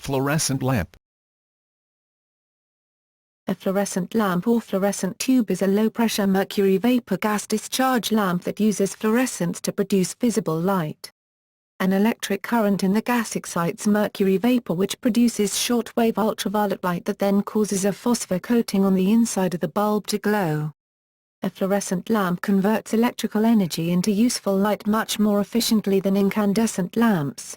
Fluorescent lamp. A fluorescent lamp or fluorescent tube is a low-pressure mercury-vapor gas-discharge lamp that uses fluorescence to produce visible light. An electric current in the gas excites mercury vapor, which produces short-wave ultraviolet light that then causes a phosphor coating on the inside of the bulb to glow. A fluorescent lamp converts electrical energy into useful light much more efficiently than incandescent lamps.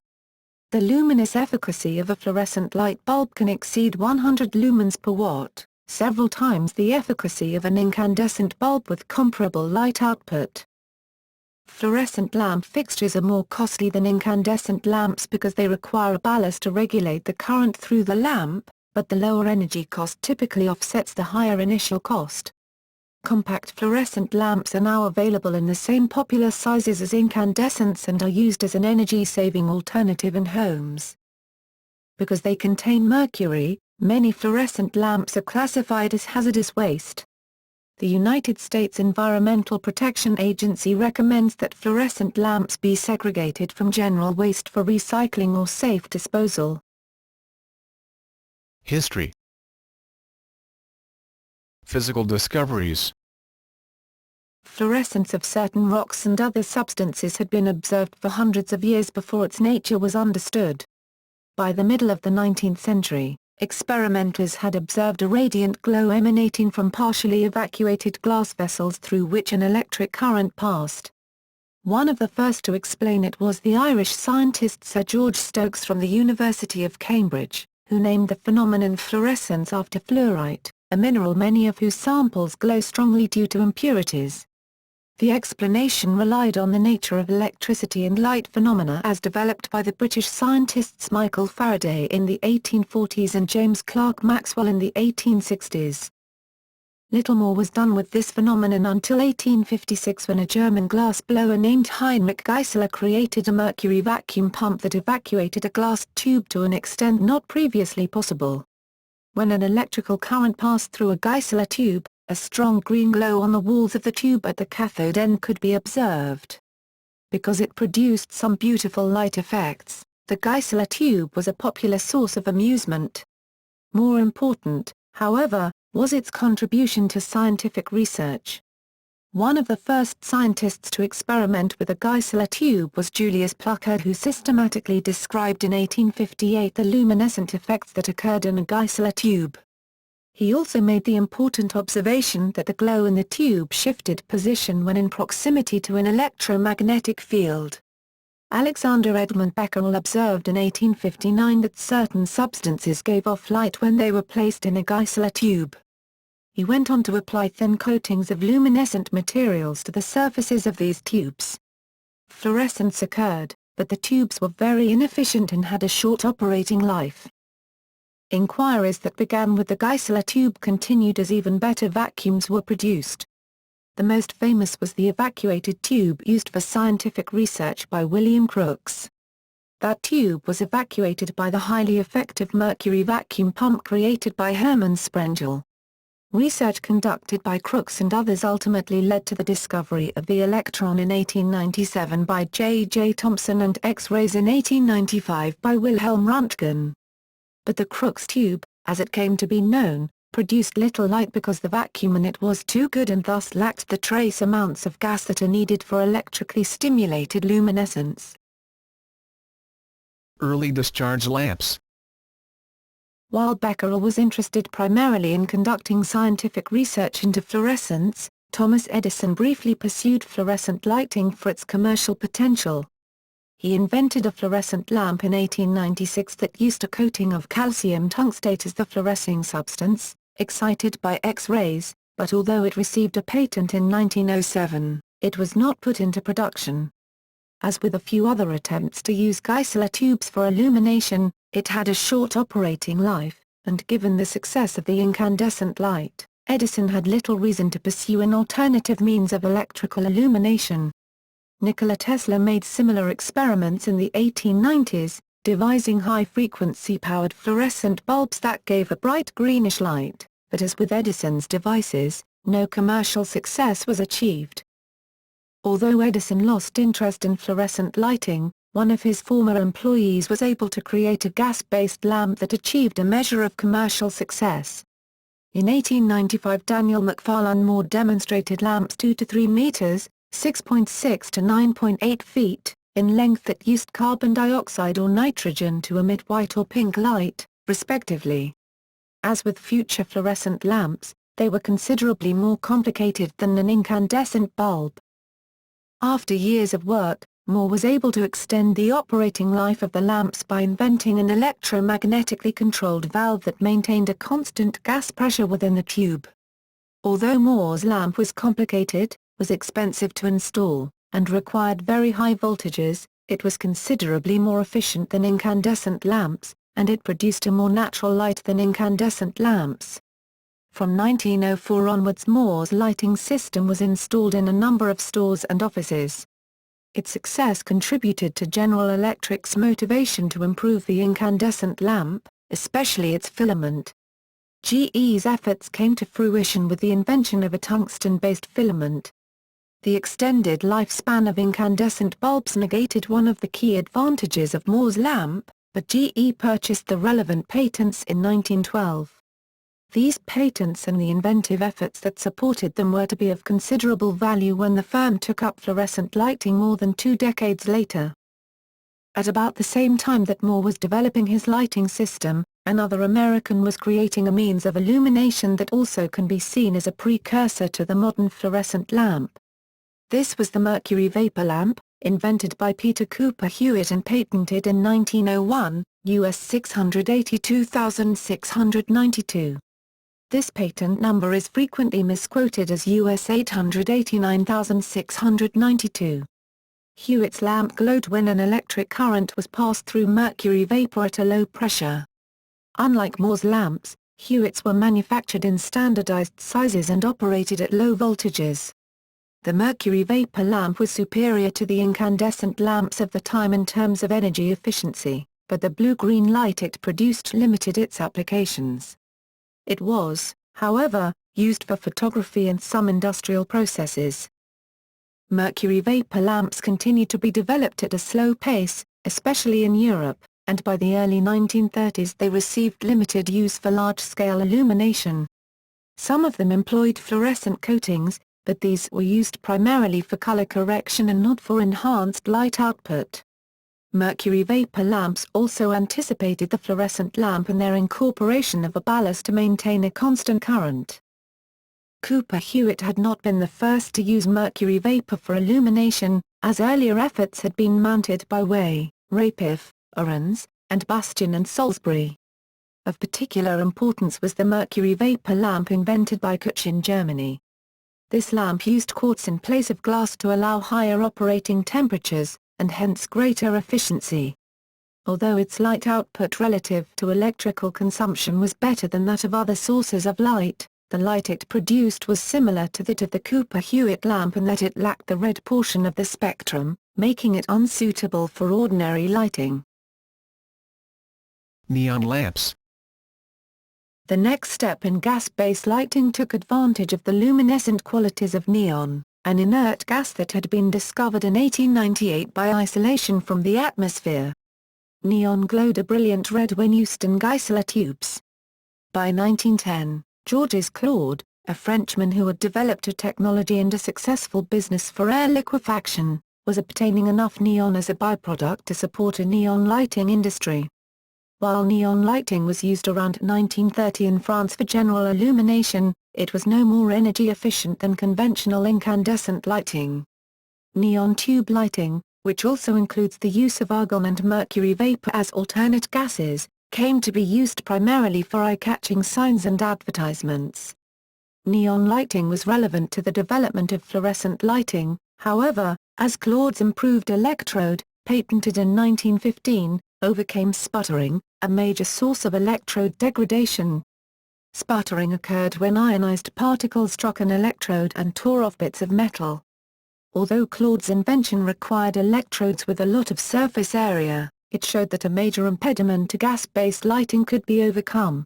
The luminous efficacy of a fluorescent light bulb can exceed 100 lumens per watt, several times the efficacy of an incandescent bulb with comparable light output. Fluorescent lamp fixtures are more costly than incandescent lamps because they require a ballast to regulate the current through the lamp, but the lower energy cost typically offsets the higher initial cost. Compact fluorescent lamps are now available in the same popular sizes as incandescents and are used as an energy-saving alternative in homes. Because they contain mercury, many fluorescent lamps are classified as hazardous waste. The United States Environmental Protection Agency recommends that fluorescent lamps be segregated from general waste for recycling or safe disposal. History. Physical discoveries. Fluorescence of certain rocks and other substances had been observed for hundreds of years before its nature was understood. By the middle of the 19th century, experimenters had observed a radiant glow emanating from partially evacuated glass vessels through which an electric current passed. One of the first to explain it was the Irish scientist Sir George Stokes from the University of Cambridge, who named the phenomenon fluorescence after fluorite, a mineral many of whose samples glow strongly due to impurities. The explanation relied on the nature of electricity and light phenomena as developed by the British scientists Michael Faraday in the 1840s and James Clerk Maxwell in the 1860s. Little more was done with this phenomenon until 1856, when a German glass blower named Heinrich Geissler created a mercury vacuum pump that evacuated a glass tube to an extent not previously possible. When an electrical current passed through a Geissler tube, a strong green glow on the walls of the tube at the cathode end could be observed. Because it produced some beautiful light effects, the Geissler tube was a popular source of amusement. More important, however, was its contribution to scientific research. One of the first scientists to experiment with a Geissler tube was Julius Pluckert, who systematically described in 1858 the luminescent effects that occurred in a Geissler tube. He also made the important observation that the glow in the tube shifted position when in proximity to an electromagnetic field. Alexander Edmund Becquerel observed in 1859 that certain substances gave off light when they were placed in a Geissler tube. He went on to apply thin coatings of luminescent materials to the surfaces of these tubes. Fluorescence occurred, but the tubes were very inefficient and had a short operating life. Inquiries that began with the Geissler tube continued as even better vacuums were produced. The most famous was the evacuated tube used for scientific research by William Crookes. That tube was evacuated by the highly effective mercury vacuum pump created by Hermann Sprengel. Research conducted by Crookes and others ultimately led to the discovery of the electron in 1897 by J. J. Thomson and X-rays in 1895 by Wilhelm Röntgen. But the Crookes tube, as it came to be known, produced little light because the vacuum in it was too good and thus lacked the trace amounts of gas that are needed for electrically stimulated luminescence. Early discharge lamps. While Becquerel was interested primarily in conducting scientific research into fluorescence, Thomas Edison briefly pursued fluorescent lighting for its commercial potential. He invented a fluorescent lamp in 1896 that used a coating of calcium tungstate as the fluorescing substance, excited by X-rays, but although it received a patent in 1907, it was not put into production. As with a few other attempts to use Geissler tubes for illumination, it had a short operating life, and given the success of the incandescent light, Edison had little reason to pursue an alternative means of electrical illumination. Nikola Tesla made similar experiments in the 1890s, devising high-frequency powered fluorescent bulbs that gave a bright greenish light, but as with Edison's devices, no commercial success was achieved. Although Edison lost interest in fluorescent lighting, one of his former employees was able to create a gas-based lamp that achieved a measure of commercial success. In 1895, Daniel McFarlane Moore demonstrated lamps 2 to 3 meters, 6.6 to 9.8 feet, in length that used carbon dioxide or nitrogen to emit white or pink light, respectively. As with future fluorescent lamps, they were considerably more complicated than an incandescent bulb. After years of work, Moore was able to extend the operating life of the lamps by inventing an electromagnetically controlled valve that maintained a constant gas pressure within the tube. Although Moore's lamp was complicated, was expensive to install, and required very high voltages, it was considerably more efficient than incandescent lamps, and it produced a more natural light than incandescent lamps. From 1904 onwards, Moore's lighting system was installed in a number of stores and offices. Its success contributed to General Electric's motivation to improve the incandescent lamp, especially its filament. GE's efforts came to fruition with the invention of a tungsten-based filament. The extended lifespan of incandescent bulbs negated one of the key advantages of Moore's lamp, but GE purchased the relevant patents in 1912. These patents and the inventive efforts that supported them were to be of considerable value when the firm took up fluorescent lighting more than 2 decades later. At about the same time that Moore was developing his lighting system, another American was creating a means of illumination that also can be seen as a precursor to the modern fluorescent lamp. This was the mercury-vapor lamp, invented by Peter Cooper Hewitt and patented in 1901, US 682,692. This patent number is frequently misquoted as US 889,692. Hewitt's lamp glowed when an electric current was passed through mercury vapor at a low pressure. Unlike Moore's lamps, Hewitt's were manufactured in standardized sizes and operated at low voltages. The mercury vapor lamp was superior to the incandescent lamps of the time in terms of energy efficiency, but the blue-green light it produced limited its applications. It was, however, used for photography and some industrial processes. Mercury vapor lamps continued to be developed at a slow pace, especially in Europe, and by the early 1930s they received limited use for large-scale illumination. Some of them employed fluorescent coatings, but these were used primarily for color correction and not for enhanced light output. Mercury vapor lamps also anticipated the fluorescent lamp in their incorporation of a ballast to maintain a constant current. Cooper Hewitt had not been the first to use mercury vapor for illumination, as earlier efforts had been mounted by Way, Rapif, Arons, and Bastian and Salisbury. Of particular importance was the mercury vapor lamp invented by Koch in Germany. This lamp used quartz in place of glass to allow higher operating temperatures, and hence greater efficiency. Although its light output relative to electrical consumption was better than that of other sources of light, the light it produced was similar to that of the Cooper-Hewitt lamp in that it lacked the red portion of the spectrum, making it unsuitable for ordinary lighting. Neon lamps. The next step in gas-based lighting took advantage of the luminescent qualities of neon, an inert gas that had been discovered in 1898 by isolation from the atmosphere. Neon glowed a brilliant red when used in Geissler tubes. By 1910, Georges Claude, a Frenchman who had developed a technology and a successful business for air liquefaction, was obtaining enough neon as a byproduct to support a neon lighting industry. While neon lighting was used around 1930 in France for general illumination, it was no more energy efficient than conventional incandescent lighting. Neon tube lighting, which also includes the use of argon and mercury vapor as alternate gases, came to be used primarily for eye-catching signs and advertisements. Neon lighting was relevant to the development of fluorescent lighting, however, as Claude's improved electrode, patented in 1915, overcame sputtering, a major source of electrode degradation. Sputtering occurred when ionized particles struck an electrode and tore off bits of metal. Although Claude's invention required electrodes with a lot of surface area, it showed that a major impediment to gas-based lighting could be overcome.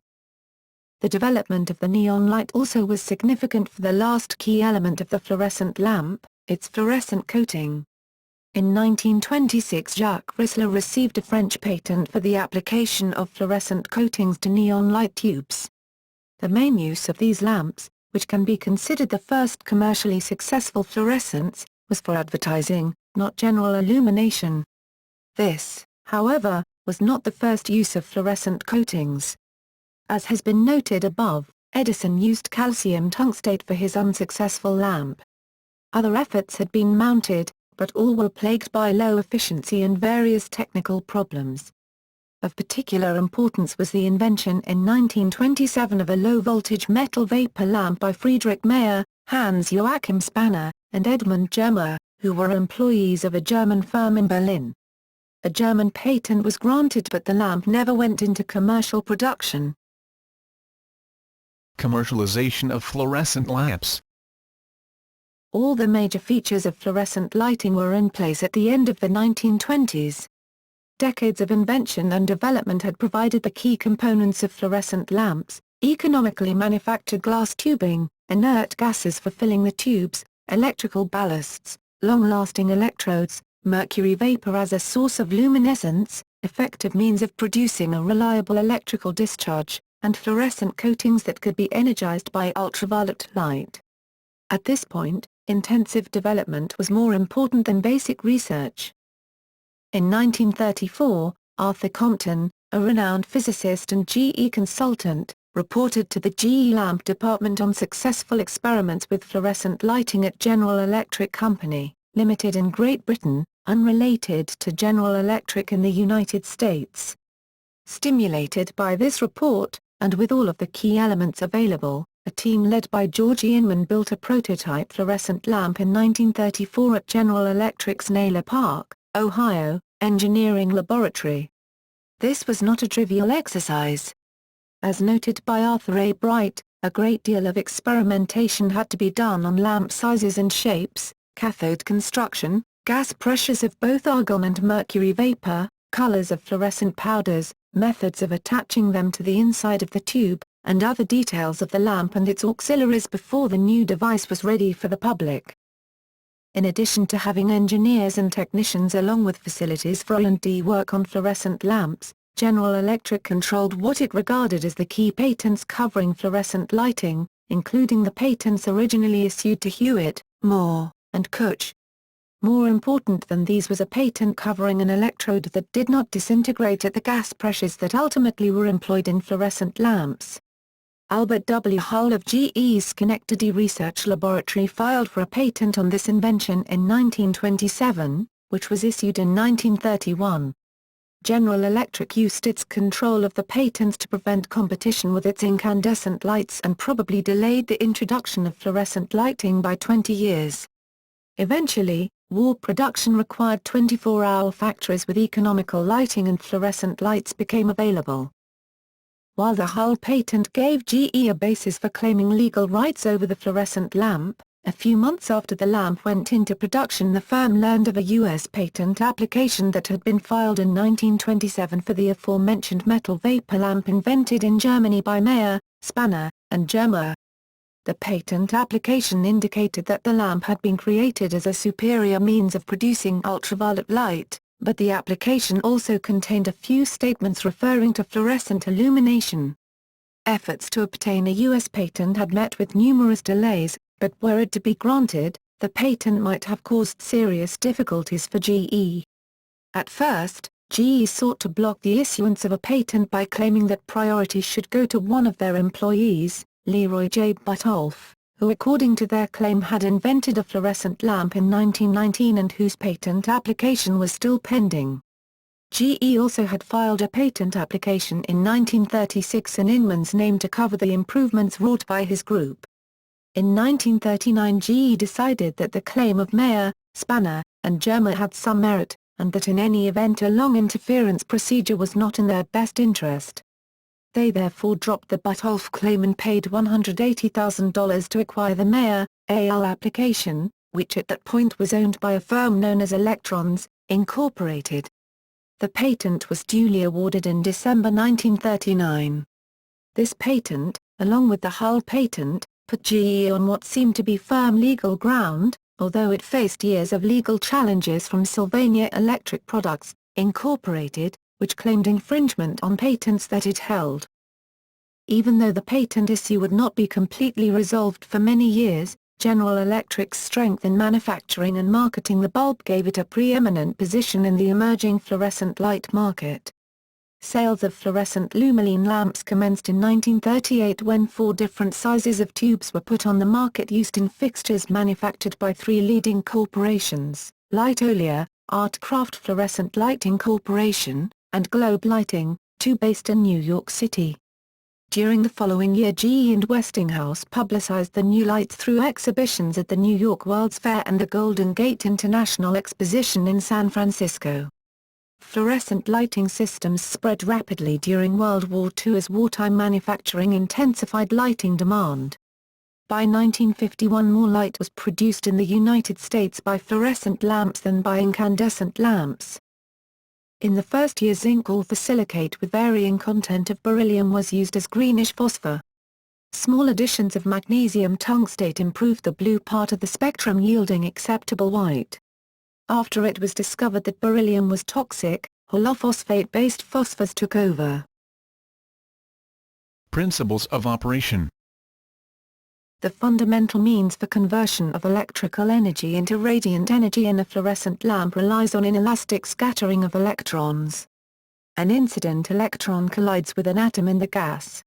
The development of the neon light also was significant for the last key element of the fluorescent lamp, its fluorescent coating. In 1926 Jacques Rissler received a French patent for the application of fluorescent coatings to neon light tubes. The main use of these lamps, which can be considered the first commercially successful fluorescence, was for advertising, not general illumination. This, however, was not the first use of fluorescent coatings. As has been noted above, Edison used calcium tungstate for his unsuccessful lamp. Other efforts had been mounted, but all were plagued by low efficiency and various technical problems. Of particular importance was the invention in 1927 of a low-voltage metal vapor lamp by Friedrich Mayer, Hans Joachim Spanner, and Edmund Germer, who were employees of a German firm in Berlin. A German patent was granted but the lamp never went into commercial production. Commercialization of fluorescent lamps. All the major features of fluorescent lighting were in place at the end of the 1920s. Decades of invention and development had provided the key components of fluorescent lamps: economically manufactured glass tubing, inert gases for filling the tubes, electrical ballasts, long-lasting electrodes, mercury vapor as a source of luminescence, effective means of producing a reliable electrical discharge, and fluorescent coatings that could be energized by ultraviolet light. At this point, intensive development was more important than basic research. In 1934, Arthur Compton, a renowned physicist and GE consultant, reported to the GE lamp department on successful experiments with fluorescent lighting at General Electric Company, Limited in Great Britain, unrelated to General Electric in the United States. Stimulated by this report, and with all of the key elements available, a team led by George Inman built a prototype fluorescent lamp in 1934 at General Electric's Naylor Park, Ohio, engineering laboratory. This was not a trivial exercise. As noted by Arthur A. Bright, a great deal of experimentation had to be done on lamp sizes and shapes, cathode construction, gas pressures of both argon and mercury vapor, colors of fluorescent powders, methods of attaching them to the inside of the tube, and other details of the lamp and its auxiliaries before the new device was ready for the public. In addition to having engineers and technicians along with facilities for R&D work on fluorescent lamps, General Electric controlled what it regarded as the key patents covering fluorescent lighting, including the patents originally issued to Hewitt, Moore, and Koch. More important than these was a patent covering an electrode that did not disintegrate at the gas pressures that ultimately were employed in fluorescent lamps. Albert W. Hull of GE's Schenectady Research Laboratory filed for a patent on this invention in 1927, which was issued in 1931. General Electric used its control of the patents to prevent competition with its incandescent lights and probably delayed the introduction of fluorescent lighting by 20 years. Eventually, war production required 24-hour factories with economical lighting and fluorescent lights became available. While the Hull patent gave GE a basis for claiming legal rights over the fluorescent lamp, a few months after the lamp went into production the firm learned of a U.S. patent application that had been filed in 1927 for the aforementioned metal vapor lamp invented in Germany by Mayer, Spanner, and Germer. The patent application indicated that the lamp had been created as a superior means of producing ultraviolet light, but the application also contained a few statements referring to fluorescent illumination. Efforts to obtain a U.S. patent had met with numerous delays, but were it to be granted, the patent might have caused serious difficulties for GE. At first, GE sought to block the issuance of a patent by claiming that priority should go to one of their employees, Leroy J. Buttolph, who according to their claim had invented a fluorescent lamp in 1919 and whose patent application was still pending. GE also had filed a patent application in 1936 in Inman's name to cover the improvements wrought by his group. In 1939 GE decided that the claim of Mayer, Spanner, and Germer had some merit, and that in any event a long interference procedure was not in their best interest. They therefore dropped the Buttolph claim and paid $180,000 to acquire the Mayer, AL application, which at that point was owned by a firm known as Electrons, Incorporated. The patent was duly awarded in December 1939. This patent, along with the Hull patent, put GE on what seemed to be firm legal ground, although it faced years of legal challenges from Sylvania Electric Products, Incorporated, which claimed infringement on patents that it held. Even though the patent issue would not be completely resolved for many years, General Electric's strength in manufacturing and marketing the bulb gave it a preeminent position in the emerging fluorescent light market. Sales of fluorescent luminous lamps commenced in 1938 when 4 different sizes of tubes were put on the market used in fixtures manufactured by 3 leading corporations, Lightolia, Artcraft Fluorescent Lighting Corporation, and Globe Lighting, 2 based in New York City. During the following year GE and Westinghouse publicized the new lights through exhibitions at the New York World's Fair and the Golden Gate International Exposition in San Francisco. Fluorescent lighting systems spread rapidly during World War II as wartime manufacturing intensified lighting demand. By 1951 more light was produced in the United States by fluorescent lamps than by incandescent lamps. In the first year zinc orthosilicate with varying content of beryllium was used as greenish phosphor. Small additions of magnesium tungstate improved the blue part of the spectrum, yielding acceptable white. After it was discovered that beryllium was toxic, holophosphate-based phosphors took over. Principles of operation. The fundamental means for conversion of electrical energy into radiant energy in a fluorescent lamp relies on inelastic scattering of electrons. An incident electron collides with an atom in the gas.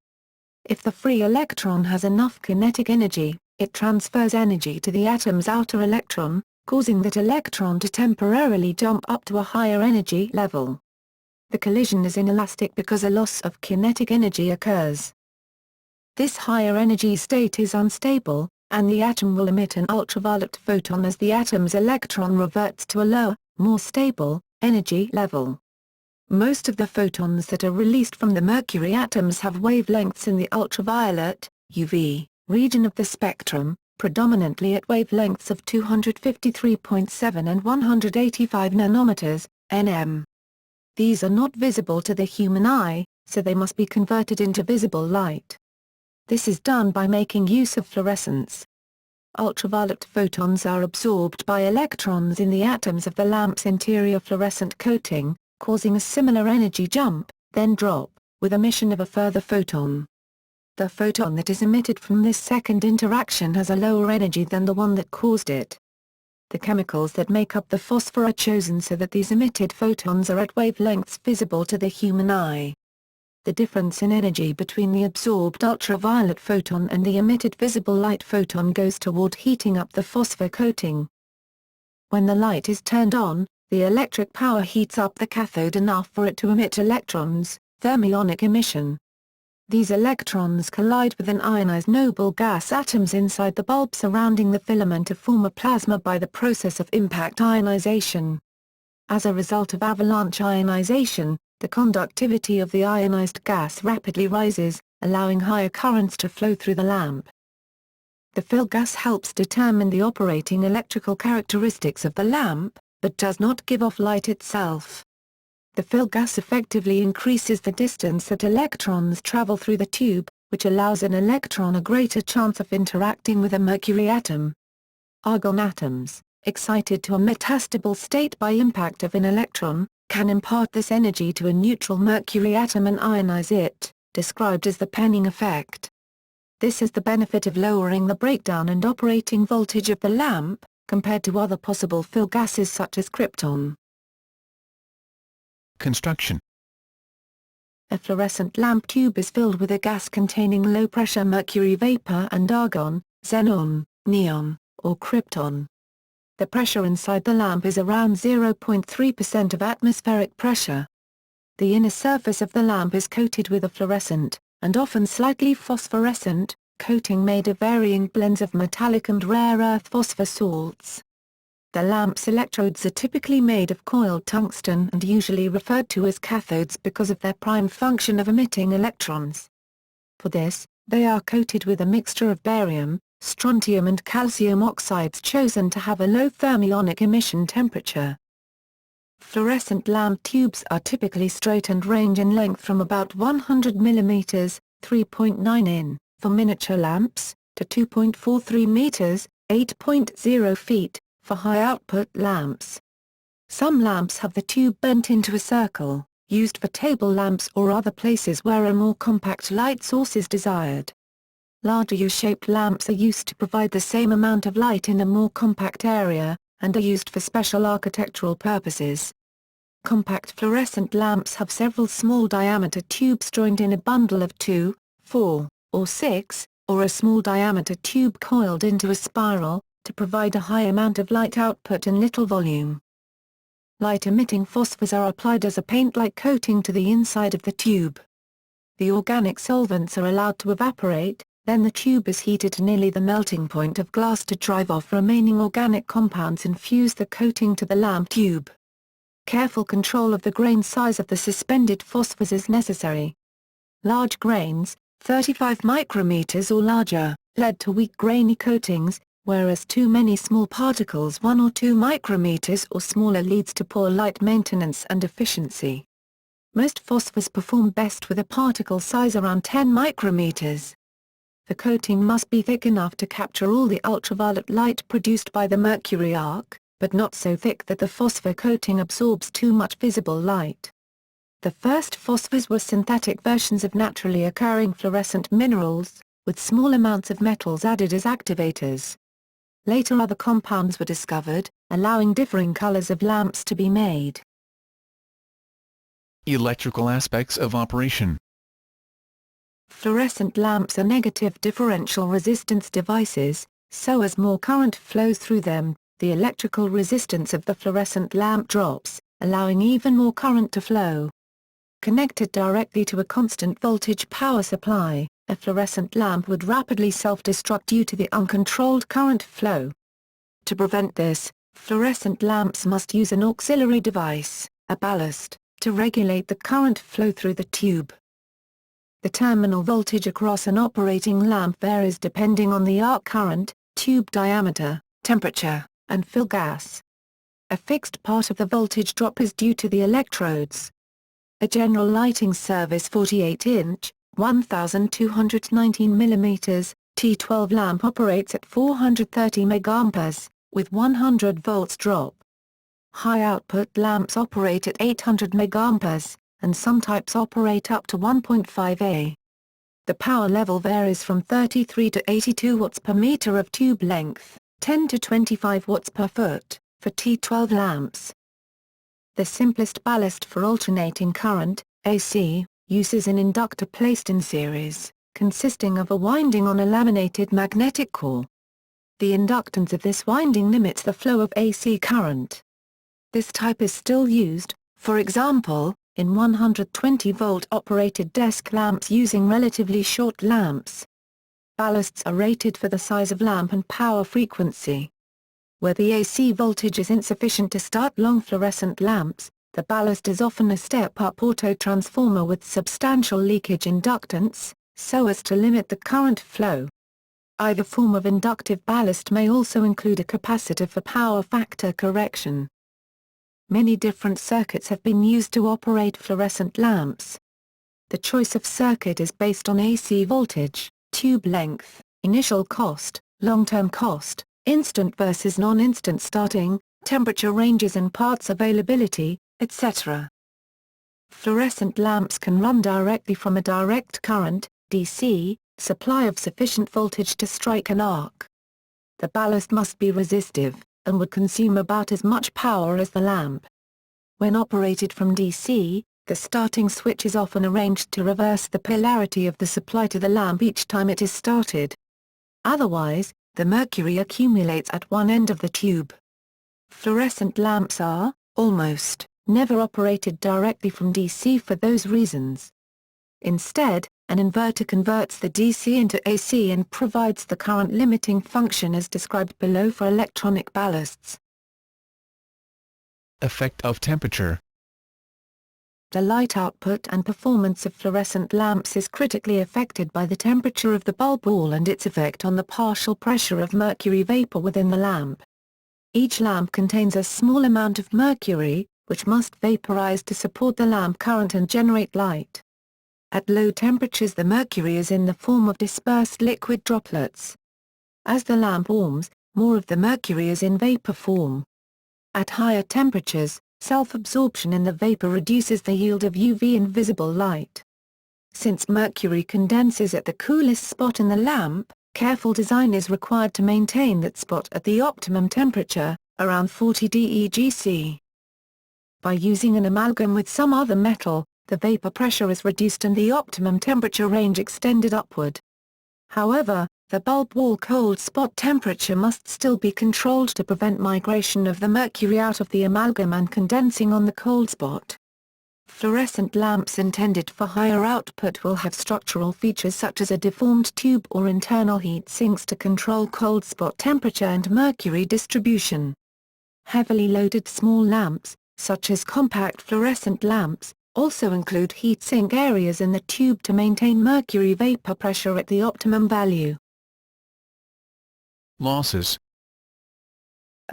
If the free electron has enough kinetic energy, it transfers energy to the atom's outer electron, causing that electron to temporarily jump up to a higher energy level. The collision is inelastic because a loss of kinetic energy occurs. This higher energy state is unstable, and the atom will emit an ultraviolet photon as the atom's electron reverts to a lower, more stable, energy level. Most of the photons that are released from the mercury atoms have wavelengths in the ultraviolet, UV, region of the spectrum, predominantly at wavelengths of 253.7 and 185 nanometers, nm. These are not visible to the human eye, so they must be converted into visible light. This is done by making use of fluorescence. Ultraviolet photons are absorbed by electrons in the atoms of the lamp's interior fluorescent coating, causing a similar energy jump, then drop, with emission of a further photon. The photon that is emitted from this second interaction has a lower energy than the one that caused it. The chemicals that make up the phosphor are chosen so that these emitted photons are at wavelengths visible to the human eye. The difference in energy between the absorbed ultraviolet photon and the emitted visible light photon goes toward heating up the phosphor coating. When the light is turned on, the electric power heats up the cathode enough for it to emit electrons, thermionic emission. These electrons collide with an ionized noble gas atoms inside the bulb surrounding the filament to form a plasma by the process of impact ionization. As a result of avalanche ionization, the conductivity of the ionized gas rapidly rises, allowing higher currents to flow through the lamp. The fill gas helps determine the operating electrical characteristics of the lamp, but does not give off light itself. The fill gas effectively increases the distance that electrons travel through the tube, which allows an electron a greater chance of interacting with a mercury atom. Argon atoms, excited to a metastable state by impact of an electron, can impart this energy to a neutral mercury atom and ionize it, described as the penning effect. This has the benefit of lowering the breakdown and operating voltage of the lamp, compared to other possible fill gases such as krypton. Construction. A fluorescent lamp tube is filled with a gas containing low-pressure mercury vapor and argon, xenon, neon, or krypton. The pressure inside the lamp is around 0.3% of atmospheric pressure. The inner surface of the lamp is coated with a fluorescent, and often slightly phosphorescent, coating made of varying blends of metallic and rare earth phosphor salts. The lamp's electrodes are typically made of coiled tungsten and usually referred to as cathodes because of their prime function of emitting electrons. For this, they are coated with a mixture of barium, strontium and calcium oxides chosen to have a low thermionic emission temperature. Fluorescent lamp tubes are typically straight and range in length from about 100 mm, 3.9 in, for miniature lamps, to 2.43 meters, 8.0 feet, for high-output lamps. Some lamps have the tube bent into a circle, used for table lamps or other places where a more compact light source is desired. Larger U-shaped lamps are used to provide the same amount of light in a more compact area, and are used for special architectural purposes. Compact fluorescent lamps have several small diameter tubes joined in a bundle of 2, 4, or 6, or a small diameter tube coiled into a spiral, to provide a high amount of light output in little volume. Light-emitting phosphors are applied as a paint-like coating to the inside of the tube. The organic solvents are allowed to evaporate, then the tube is heated to nearly the melting point of glass to drive off remaining organic compounds and fuse the coating to the lamp tube. Careful control of the grain size of the suspended phosphors is necessary. Large grains, 35 micrometers or larger, lead to weak grainy coatings, whereas too many small particles 1 or 2 micrometers or smaller leads to poor light maintenance and efficiency. Most phosphors perform best with a particle size around 10 micrometers. The coating must be thick enough to capture all the ultraviolet light produced by the mercury arc, but not so thick that the phosphor coating absorbs too much visible light. The first phosphors were synthetic versions of naturally occurring fluorescent minerals, with small amounts of metals added as activators. Later other compounds were discovered, allowing differing colors of lamps to be made. Electrical aspects of operation. Fluorescent lamps are negative differential resistance devices, so as more current flows through them, the electrical resistance of the fluorescent lamp drops, allowing even more current to flow. Connected directly to a constant voltage power supply, a fluorescent lamp would rapidly self-destruct due to the uncontrolled current flow. To prevent this, fluorescent lamps must use an auxiliary device, a ballast, to regulate the current flow through the tube. The terminal voltage across an operating lamp varies depending on the arc current, tube diameter, temperature, and fill gas. A fixed part of the voltage drop is due to the electrodes. A general lighting service 48-inch, 1219 mm, T12 lamp operates at 430 mA, with 100 volts drop. High-output lamps operate at 800 mA, and some types operate up to 1.5 A. The power level varies from 33 to 82 watts per meter of tube length, 10 to 25 watts per foot, for T12 lamps. The simplest ballast for alternating current, AC, uses an inductor placed in series, consisting of a winding on a laminated magnetic core. The inductance of this winding limits the flow of AC current. This type is still used, for example, in 120-volt operated desk lamps using relatively short lamps. Ballasts are rated for the size of lamp and power frequency. Where the AC voltage is insufficient to start long fluorescent lamps, the ballast is often a step-up auto-transformer with substantial leakage inductance, so as to limit the current flow. Either form of inductive ballast may also include a capacitor for power factor correction. Many different circuits have been used to operate fluorescent lamps. The choice of circuit is based on AC voltage, tube length, initial cost, long-term cost, instant versus non-instant starting, temperature ranges and parts availability, etc. Fluorescent lamps can run directly from a direct current, DC, supply of sufficient voltage to strike an arc. The ballast must be resistive, and would consume about as much power as the lamp. When operated from DC, the starting switch is often arranged to reverse the polarity of the supply to the lamp each time it is started. Otherwise, the mercury accumulates at one end of the tube. Fluorescent lamps are, almost, never operated directly from DC for those reasons. Instead, an inverter converts the DC into AC and provides the current limiting function as described below for electronic ballasts. Effect of temperature. The light output and performance of fluorescent lamps is critically affected by the temperature of the bulb wall and its effect on the partial pressure of mercury vapor within the lamp. Each lamp contains a small amount of mercury, which must vaporize to support the lamp current and generate light. At low temperatures the mercury is in the form of dispersed liquid droplets. As the lamp warms, more of the mercury is in vapor form. At higher temperatures, self-absorption in the vapor reduces the yield of UV and visible light. Since mercury condenses at the coolest spot in the lamp, careful design is required to maintain that spot at the optimum temperature, around 40 degC. By using an amalgam with some other metal, the vapor pressure is reduced and the optimum temperature range extended upward. However, the bulb wall cold spot temperature must still be controlled to prevent migration of the mercury out of the amalgam and condensing on the cold spot. Fluorescent lamps intended for higher output will have structural features such as a deformed tube or internal heat sinks to control cold spot temperature and mercury distribution. Heavily loaded small lamps, such as compact fluorescent lamps, also include heat sink areas in the tube to maintain mercury vapor pressure at the optimum value. Losses.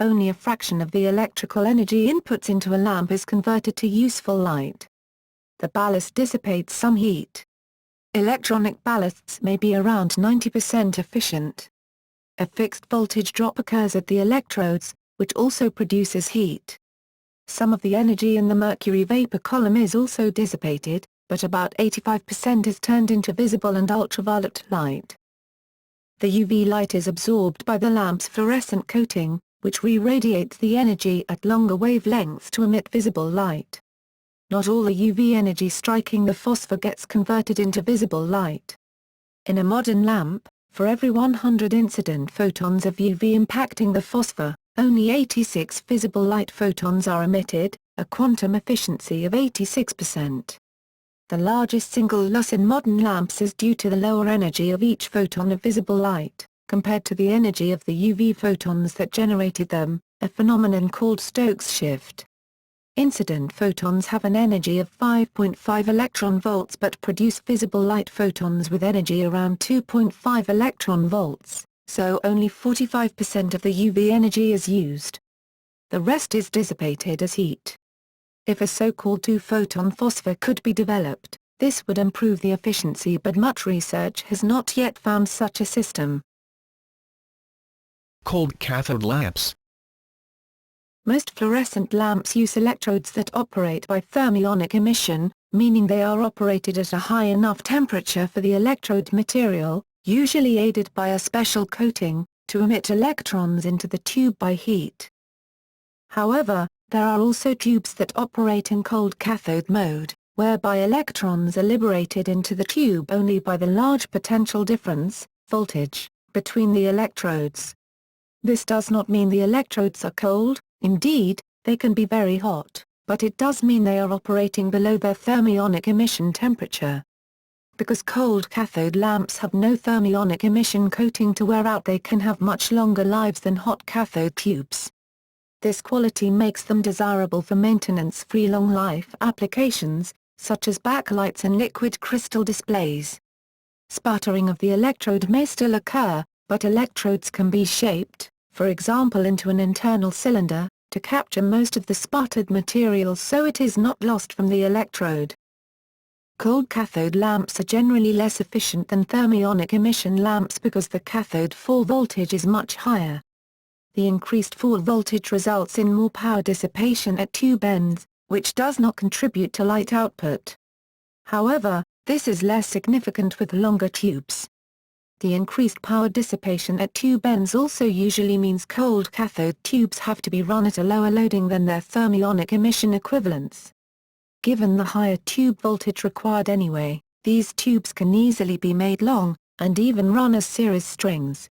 Only a fraction of the electrical energy inputs into a lamp is converted to useful light. The ballast dissipates some heat. Electronic ballasts may be around 90% efficient. A fixed voltage drop occurs at the electrodes, which also produces heat. Some of the energy in the mercury vapor column is also dissipated, but about 85% is turned into visible and ultraviolet light. The UV light is absorbed by the lamp's fluorescent coating, which re-radiates the energy at longer wavelengths to emit visible light. Not all the UV energy striking the phosphor gets converted into visible light. In a modern lamp, for every 100 incident photons of UV impacting the phosphor, only 86 visible light photons are emitted, a quantum efficiency of 86%. The largest single loss in modern lamps is due to the lower energy of each photon of visible light, compared to the energy of the UV photons that generated them, a phenomenon called Stokes shift. Incident photons have an energy of 5.5 electron volts but produce visible light photons with energy around 2.5 electron volts, so only 45% of the UV energy is used. The rest is dissipated as heat. If a so-called two-photon phosphor could be developed, this would improve the efficiency, but much research has not yet found such a system. Cold cathode lamps. Most fluorescent lamps use electrodes that operate by thermionic emission, meaning they are operated at a high enough temperature for the electrode material, usually aided by a special coating, to emit electrons into the tube by heat. However, there are also tubes that operate in cold cathode mode, whereby electrons are liberated into the tube only by the large potential difference, voltage, between the electrodes. This does not mean the electrodes are cold. Indeed, they can be very hot, but it does mean they are operating below their thermionic emission temperature. Because cold cathode lamps have no thermionic emission coating to wear out, they can have much longer lives than hot cathode tubes. This quality makes them desirable for maintenance-free long-life applications, such as backlights and liquid crystal displays. Sputtering of the electrode may still occur, but electrodes can be shaped, for example into an internal cylinder, to capture most of the sputtered material so it is not lost from the electrode. Cold cathode lamps are generally less efficient than thermionic emission lamps because the cathode fall voltage is much higher. The increased fall voltage results in more power dissipation at tube ends, which does not contribute to light output. However, this is less significant with longer tubes. The increased power dissipation at tube ends also usually means cold cathode tubes have to be run at a lower loading than their thermionic emission equivalents. Given the higher tube voltage required anyway, these tubes can easily be made long, and even run as series strings.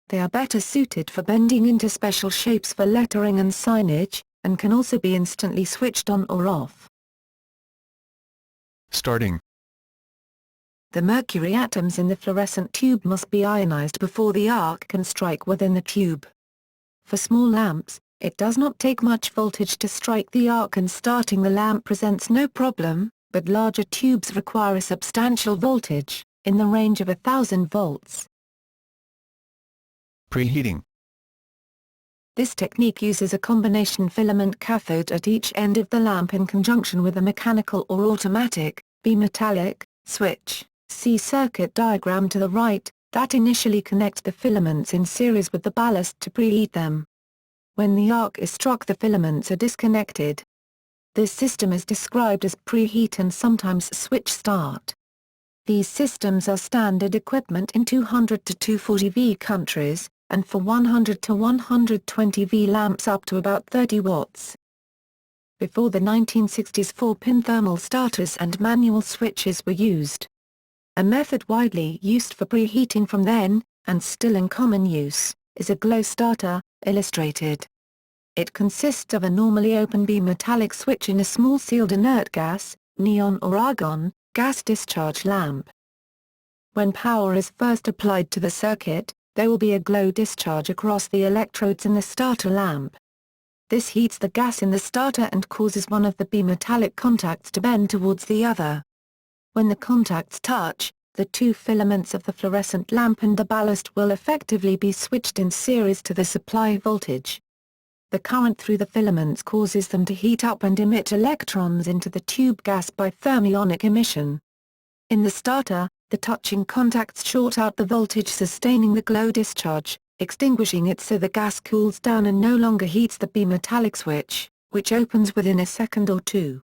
They are better suited for bending into special shapes for lettering and signage, and can also be instantly switched on or off. Starting. The mercury atoms in the fluorescent tube must be ionized before the arc can strike within the tube. For small lamps, it does not take much voltage to strike the arc and starting the lamp presents no problem, but larger tubes require a substantial voltage, in the range of 1000 volts. Preheating. This technique uses a combination filament cathode at each end of the lamp in conjunction with a mechanical or automatic, bimetallic, switch. See circuit diagram to the right, that initially connect the filaments in series with the ballast to preheat them. When the arc is struck, the filaments are disconnected. This system is described as preheat and sometimes switch start. These systems are standard equipment in 200 to 240 V countries, and for 100 to 120 V lamps up to about 30 watts. Before the 1960s, 4-pin thermal starters and manual switches were used. A method widely used for preheating from then, and still in common use, is a glow starter, illustrated. It consists of a normally open bimetallic switch in a small sealed inert gas, neon or argon, gas-discharge lamp. When power is first applied to the circuit, there will be a glow discharge across the electrodes in the starter lamp. This heats the gas in the starter and causes one of the bimetallic contacts to bend towards the other. When the contacts touch, the two filaments of the fluorescent lamp and the ballast will effectively be switched in series to the supply voltage. The current through the filaments causes them to heat up and emit electrons into the tube gas by thermionic emission. In the starter, the touching contacts short out the voltage sustaining the glow discharge, extinguishing it so the gas cools down and no longer heats the bimetallic switch, which opens within a second or two.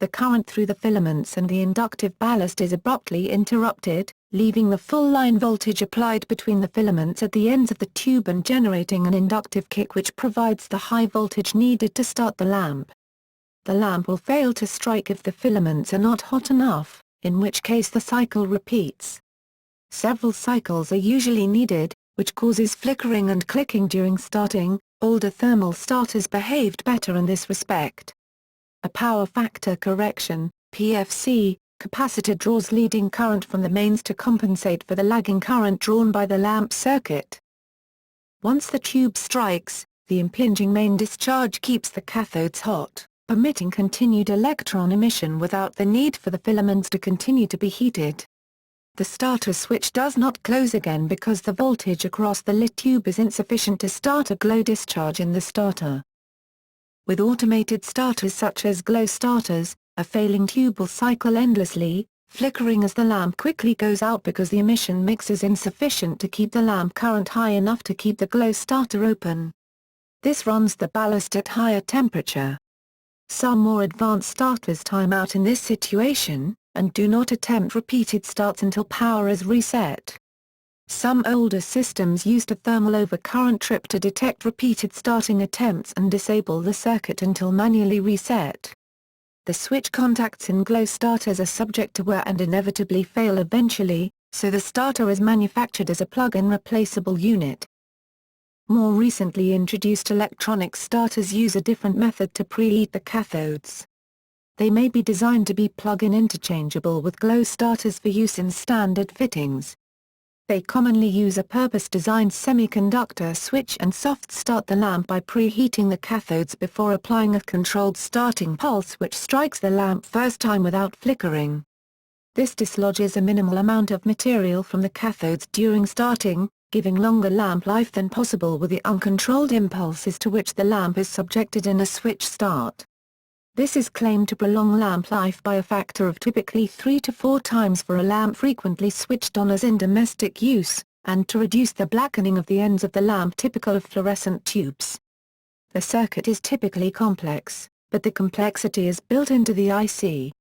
The current through the filaments and the inductive ballast is abruptly interrupted, leaving the full line voltage applied between the filaments at the ends of the tube and generating an inductive kick which provides the high voltage needed to start the lamp. The lamp will fail to strike if the filaments are not hot enough, in which case the cycle repeats. Several cycles are usually needed, which causes flickering and clicking during starting. Older thermal starters behaved better in this respect. A power factor correction, PFC, capacitor draws leading current from the mains to compensate for the lagging current drawn by the lamp circuit. Once the tube strikes, the impinging main discharge keeps the cathodes hot, permitting continued electron emission without the need for the filaments to continue to be heated. The starter switch does not close again because the voltage across the lit tube is insufficient to start a glow discharge in the starter. With automated starters such as glow starters, a failing tube will cycle endlessly, flickering as the lamp quickly goes out because the emission mix is insufficient to keep the lamp current high enough to keep the glow starter open. This runs the ballast at higher temperature. Some more advanced starters time out in this situation, and do not attempt repeated starts until power is reset. Some older systems used a thermal overcurrent trip to detect repeated starting attempts and disable the circuit until manually reset. The switch contacts in glow starters are subject to wear and inevitably fail eventually, so the starter is manufactured as a plug-in replaceable unit. More recently introduced electronic starters use a different method to preheat the cathodes. They may be designed to be plug-in interchangeable with glow starters for use in standard fittings. They commonly use a purpose-designed semiconductor switch and soft-start the lamp by preheating the cathodes before applying a controlled starting pulse which strikes the lamp first time without flickering. This dislodges a minimal amount of material from the cathodes during starting, giving longer lamp life than possible with the uncontrolled impulses to which the lamp is subjected in a switch start. This is claimed to prolong lamp life by a factor of typically 3 to 4 times for a lamp frequently switched on as in domestic use, and to reduce the blackening of the ends of the lamp typical of fluorescent tubes. The circuit is typically complex, but the complexity is built into the IC.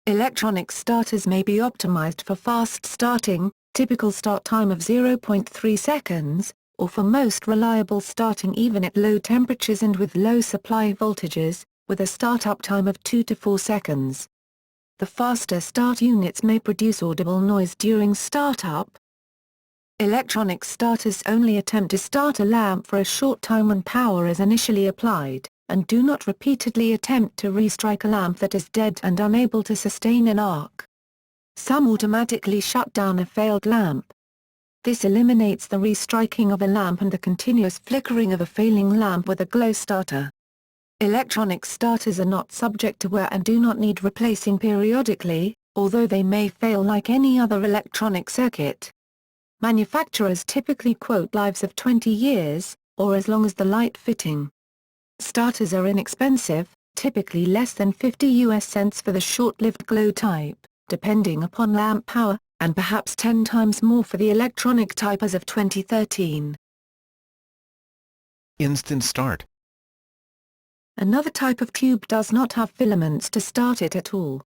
Electronic starters may be optimized for fast starting, typical start time of 0.3 seconds, or for most reliable starting even at low temperatures and with low supply voltages, with a startup time of 2 to 4 seconds. The faster start units may produce audible noise during startup. Electronic starters only attempt to start a lamp for a short time when power is initially applied, and do not repeatedly attempt to restrike a lamp that is dead and unable to sustain an arc. Some automatically shut down a failed lamp. This eliminates the restriking of a lamp and the continuous flickering of a failing lamp with a glow starter. Electronic starters are not subject to wear and do not need replacing periodically, although they may fail like any other electronic circuit. Manufacturers typically quote lives of 20 years, or as long as the light fitting. Starters are inexpensive, typically less than 50 US cents for the short-lived glow type, depending upon lamp power, and perhaps 10 times more for the electronic type as of 2013. Instant start. Another type of tube does not have filaments to start it at all.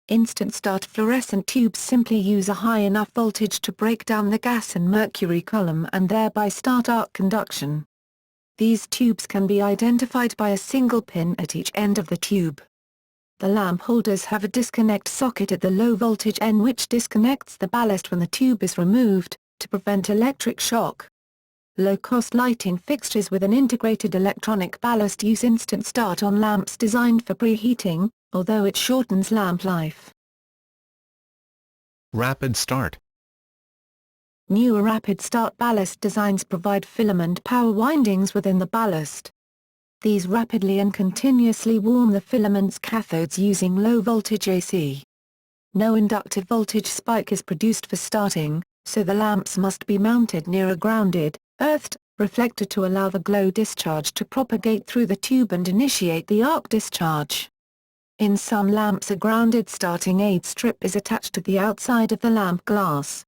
Instant start fluorescent tubes simply use a high enough voltage to break down the gas and mercury column and thereby start arc conduction. These tubes can be identified by a single pin at each end of the tube. The lamp holders have a disconnect socket at the low voltage end which disconnects the ballast when the tube is removed, to prevent electric shock. Low-cost lighting fixtures with an integrated electronic ballast use instant start on lamps designed for preheating, although it shortens lamp life. Rapid start. Newer rapid start ballast designs provide filament power windings within the ballast. These rapidly and continuously warm the filament's cathodes using low-voltage AC. No inductive voltage spike is produced for starting, so the lamps must be mounted near a grounded, earthed, reflector to allow the glow discharge to propagate through the tube and initiate the arc discharge. In some lamps a grounded starting aid strip is attached to the outside of the lamp glass.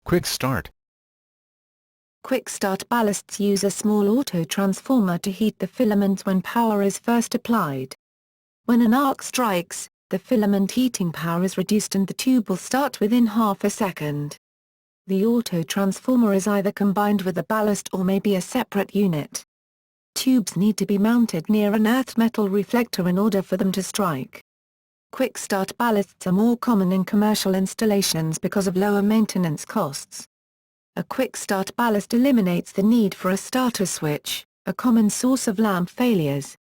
Quick start. Quick start ballasts use a small auto-transformer to heat the filaments when power is first applied. When an arc strikes, the filament heating power is reduced and the tube will start within half a second. The auto-transformer is either combined with the ballast or may be a separate unit. Tubes need to be mounted near an earthed metal reflector in order for them to strike. Quick start ballasts are more common in commercial installations because of lower maintenance costs. A quick start ballast eliminates the need for a starter switch, a common source of lamp failures.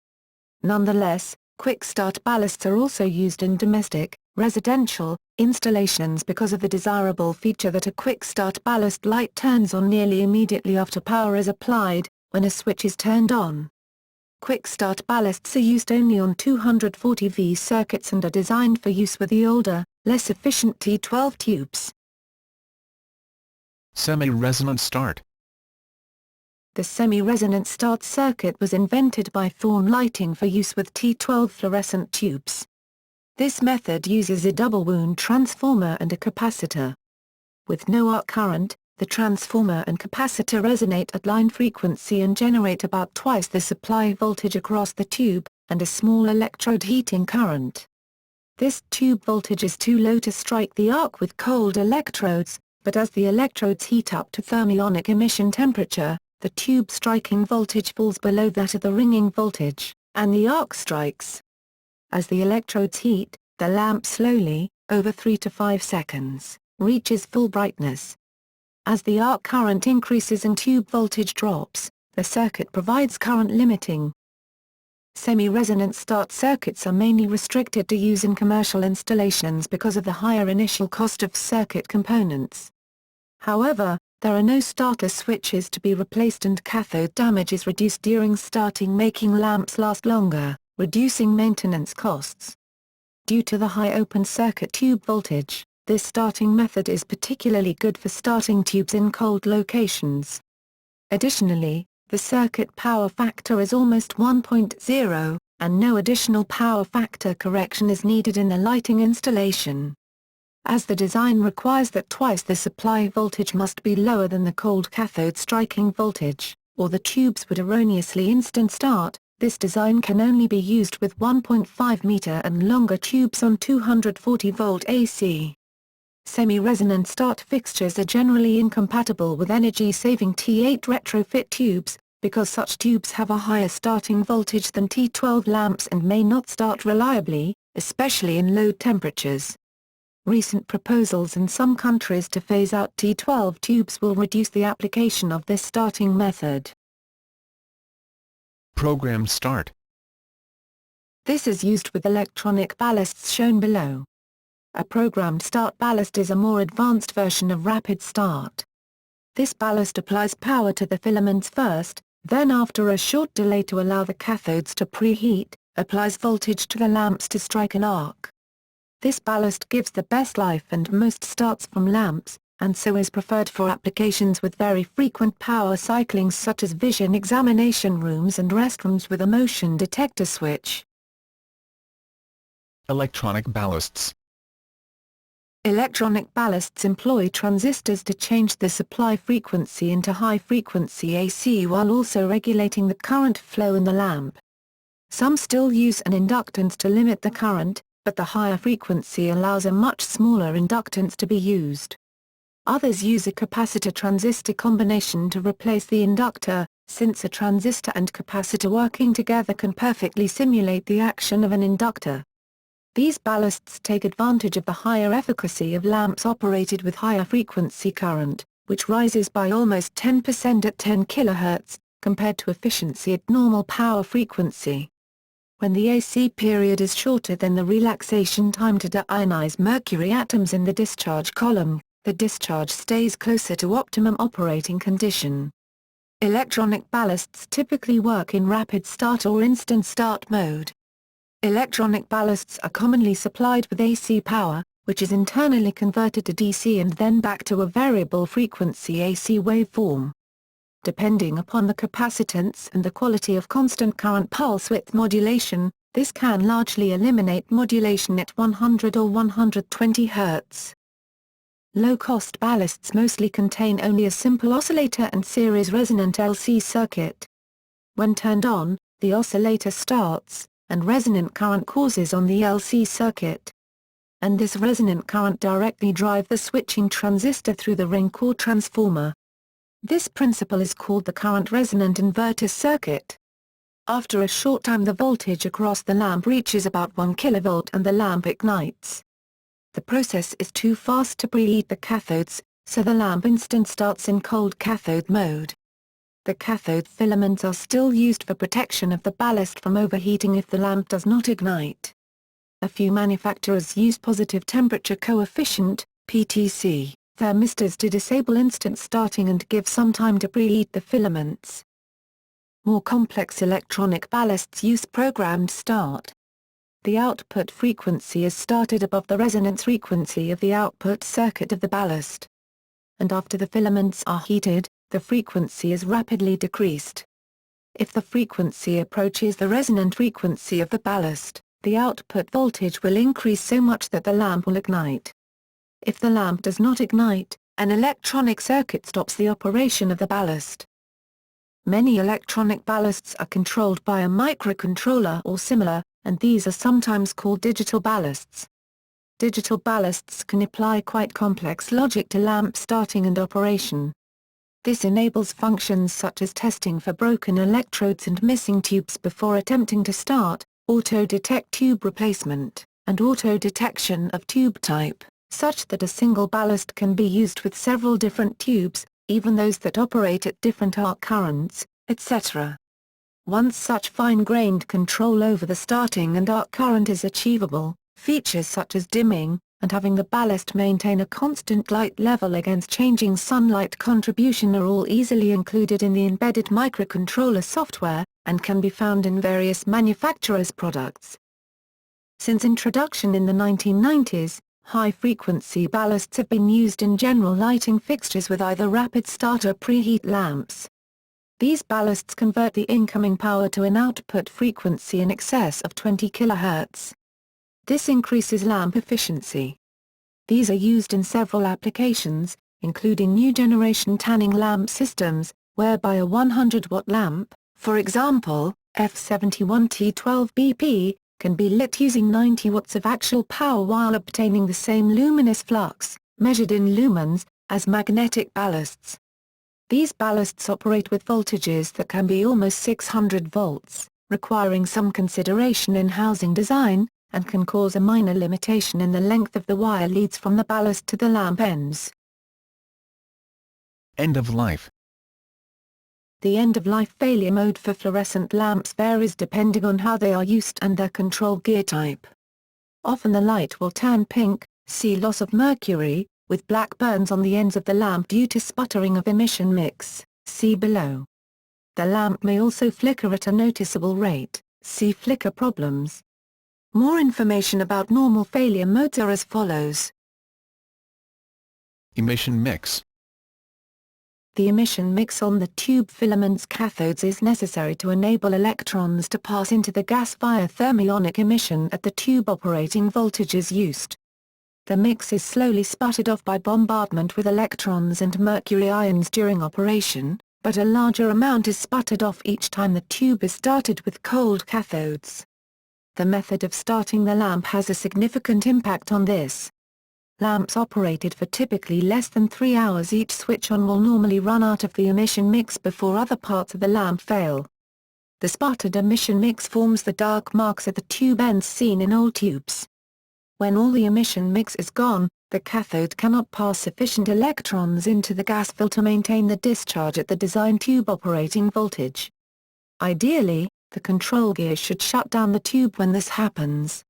Nonetheless, quick start ballasts are also used in domestic, residential, installations because of the desirable feature that a quick start ballast light turns on nearly immediately after power is applied, when a switch is turned on. Quick start ballasts are used only on 240V circuits and are designed for use with the older, less efficient T12 tubes. Semi-resonant start. The semi-resonant start circuit was invented by Thorn Lighting for use with T12 fluorescent tubes. This method uses a double-wound transformer and a capacitor. With no arc current, the transformer and capacitor resonate at line frequency and generate about twice the supply voltage across the tube, and a small electrode heating current. This tube voltage is too low to strike the arc with cold electrodes, but as the electrodes heat up to thermionic emission temperature, the tube striking voltage falls below that of the ringing voltage, and the arc strikes. As the electrodes heat, the lamp slowly, over 3 to 5 seconds, reaches full brightness. As the arc current increases and tube voltage drops, the circuit provides current limiting. Semi-resonant start circuits are mainly restricted to use in commercial installations because of the higher initial cost of circuit components. However, there are no starter switches to be replaced and cathode damage is reduced during starting, making lamps last longer, reducing maintenance costs. Due to the high open circuit tube voltage, this starting method is particularly good for starting tubes in cold locations. Additionally, the circuit power factor is almost 1.0, and no additional power factor correction is needed in the lighting installation. As the design requires that twice the supply voltage must be lower than the cold cathode striking voltage, or the tubes would erroneously instant start, this design can only be used with 1.5 meter and longer tubes on 240-volt AC. Semi-resonant start fixtures are generally incompatible with energy-saving T8 retrofit tubes, because such tubes have a higher starting voltage than T12 lamps and may not start reliably, especially in low temperatures. Recent proposals in some countries to phase out T12 tubes will reduce the application of this starting method. Programmed start. This is used with electronic ballasts shown below. A programmed start ballast is a more advanced version of rapid start. This ballast applies power to the filaments first, then after a short delay to allow the cathodes to preheat, applies voltage to the lamps to strike an arc. This ballast gives the best life and most starts from lamps, and so is preferred for applications with very frequent power cyclings such as vision examination rooms and restrooms with a motion detector switch. Electronic ballasts. Electronic ballasts employ transistors to change the supply frequency into high-frequency AC while also regulating the current flow in the lamp. Some still use an inductance to limit the current, but the higher frequency allows a much smaller inductance to be used. Others use a capacitor-transistor combination to replace the inductor, since a transistor and capacitor working together can perfectly simulate the action of an inductor. These ballasts take advantage of the higher efficacy of lamps operated with higher frequency current, which rises by almost 10% at 10 kHz, compared to efficiency at normal power frequency. When the AC period is shorter than the relaxation time to deionize mercury atoms in the discharge column, the discharge stays closer to optimum operating condition. Electronic ballasts typically work in rapid start or instant start mode. Electronic ballasts are commonly supplied with AC power, which is internally converted to DC and then back to a variable frequency AC waveform. Depending upon the capacitance and the quality of constant current pulse width modulation, this can largely eliminate modulation at 100 or 120 Hz. Low-cost ballasts mostly contain only a simple oscillator and series resonant LC circuit. When turned on, the oscillator starts, and resonant current causes on the LC circuit. And this resonant current directly drive the switching transistor through the ring core transformer. This principle is called the current resonant inverter circuit. After a short time the voltage across the lamp reaches about 1 kV and the lamp ignites. The process is too fast to preheat the cathodes, so the lamp instant starts in cold cathode mode. The cathode filaments are still used for protection of the ballast from overheating if the lamp does not ignite. A few manufacturers use positive temperature coefficient (PTC) thermistors to disable instant starting and give some time to preheat the filaments. More complex electronic ballasts use programmed start. The output frequency is started above the resonance frequency of the output circuit of the ballast. And after the filaments are heated, the frequency is rapidly decreased. If the frequency approaches the resonant frequency of the ballast, the output voltage will increase so much that the lamp will ignite. If the lamp does not ignite, an electronic circuit stops the operation of the ballast. Many electronic ballasts are controlled by a microcontroller or similar, and these are sometimes called digital ballasts. Digital ballasts can apply quite complex logic to lamp starting and operation. This enables functions such as testing for broken electrodes and missing tubes before attempting to start, auto-detect tube replacement, and auto-detection of tube type, such that a single ballast can be used with several different tubes, even those that operate at different arc currents, etc. Once such fine-grained control over the starting and arc current is achievable, features such as dimming, and having the ballast maintain a constant light level against changing sunlight contribution are all easily included in the embedded microcontroller software, and can be found in various manufacturers' products. Since introduction in the 1990s, high-frequency ballasts have been used in general lighting fixtures with either rapid start or preheat lamps. These ballasts convert the incoming power to an output frequency in excess of 20 kHz. This increases lamp efficiency. These are used in several applications, including new generation tanning lamp systems, whereby a 100-watt lamp, for example, F71T12BP, can be lit using 90 watts of actual power while obtaining the same luminous flux, measured in lumens, as magnetic ballasts. These ballasts operate with voltages that can be almost 600 volts, requiring some consideration in housing design, and can cause a minor limitation in the length of the wire leads from the ballast to the lamp ends. End of life. The end-of-life failure mode for fluorescent lamps varies depending on how they are used and their control gear type. Often the light will turn pink, see loss of mercury, with black burns on the ends of the lamp due to sputtering of emission mix, see below. The lamp may also flicker at a noticeable rate, see flicker problems. More information about normal failure modes are as follows. Emission mix. The emission mix on the tube filament's cathodes is necessary to enable electrons to pass into the gas via thermionic emission at the tube operating voltages used. The mix is slowly sputtered off by bombardment with electrons and mercury ions during operation, but a larger amount is sputtered off each time the tube is started with cold cathodes. The method of starting the lamp has a significant impact on this. Lamps operated for typically less than 3 hours each switch on will normally run out of the emission mix before other parts of the lamp fail. The sputtered emission mix forms the dark marks at the tube ends seen in old tubes. When all the emission mix is gone, the cathode cannot pass sufficient electrons into the gas fill to maintain the discharge at the design tube operating voltage. Ideally, the control gear should shut down the tube when this happens.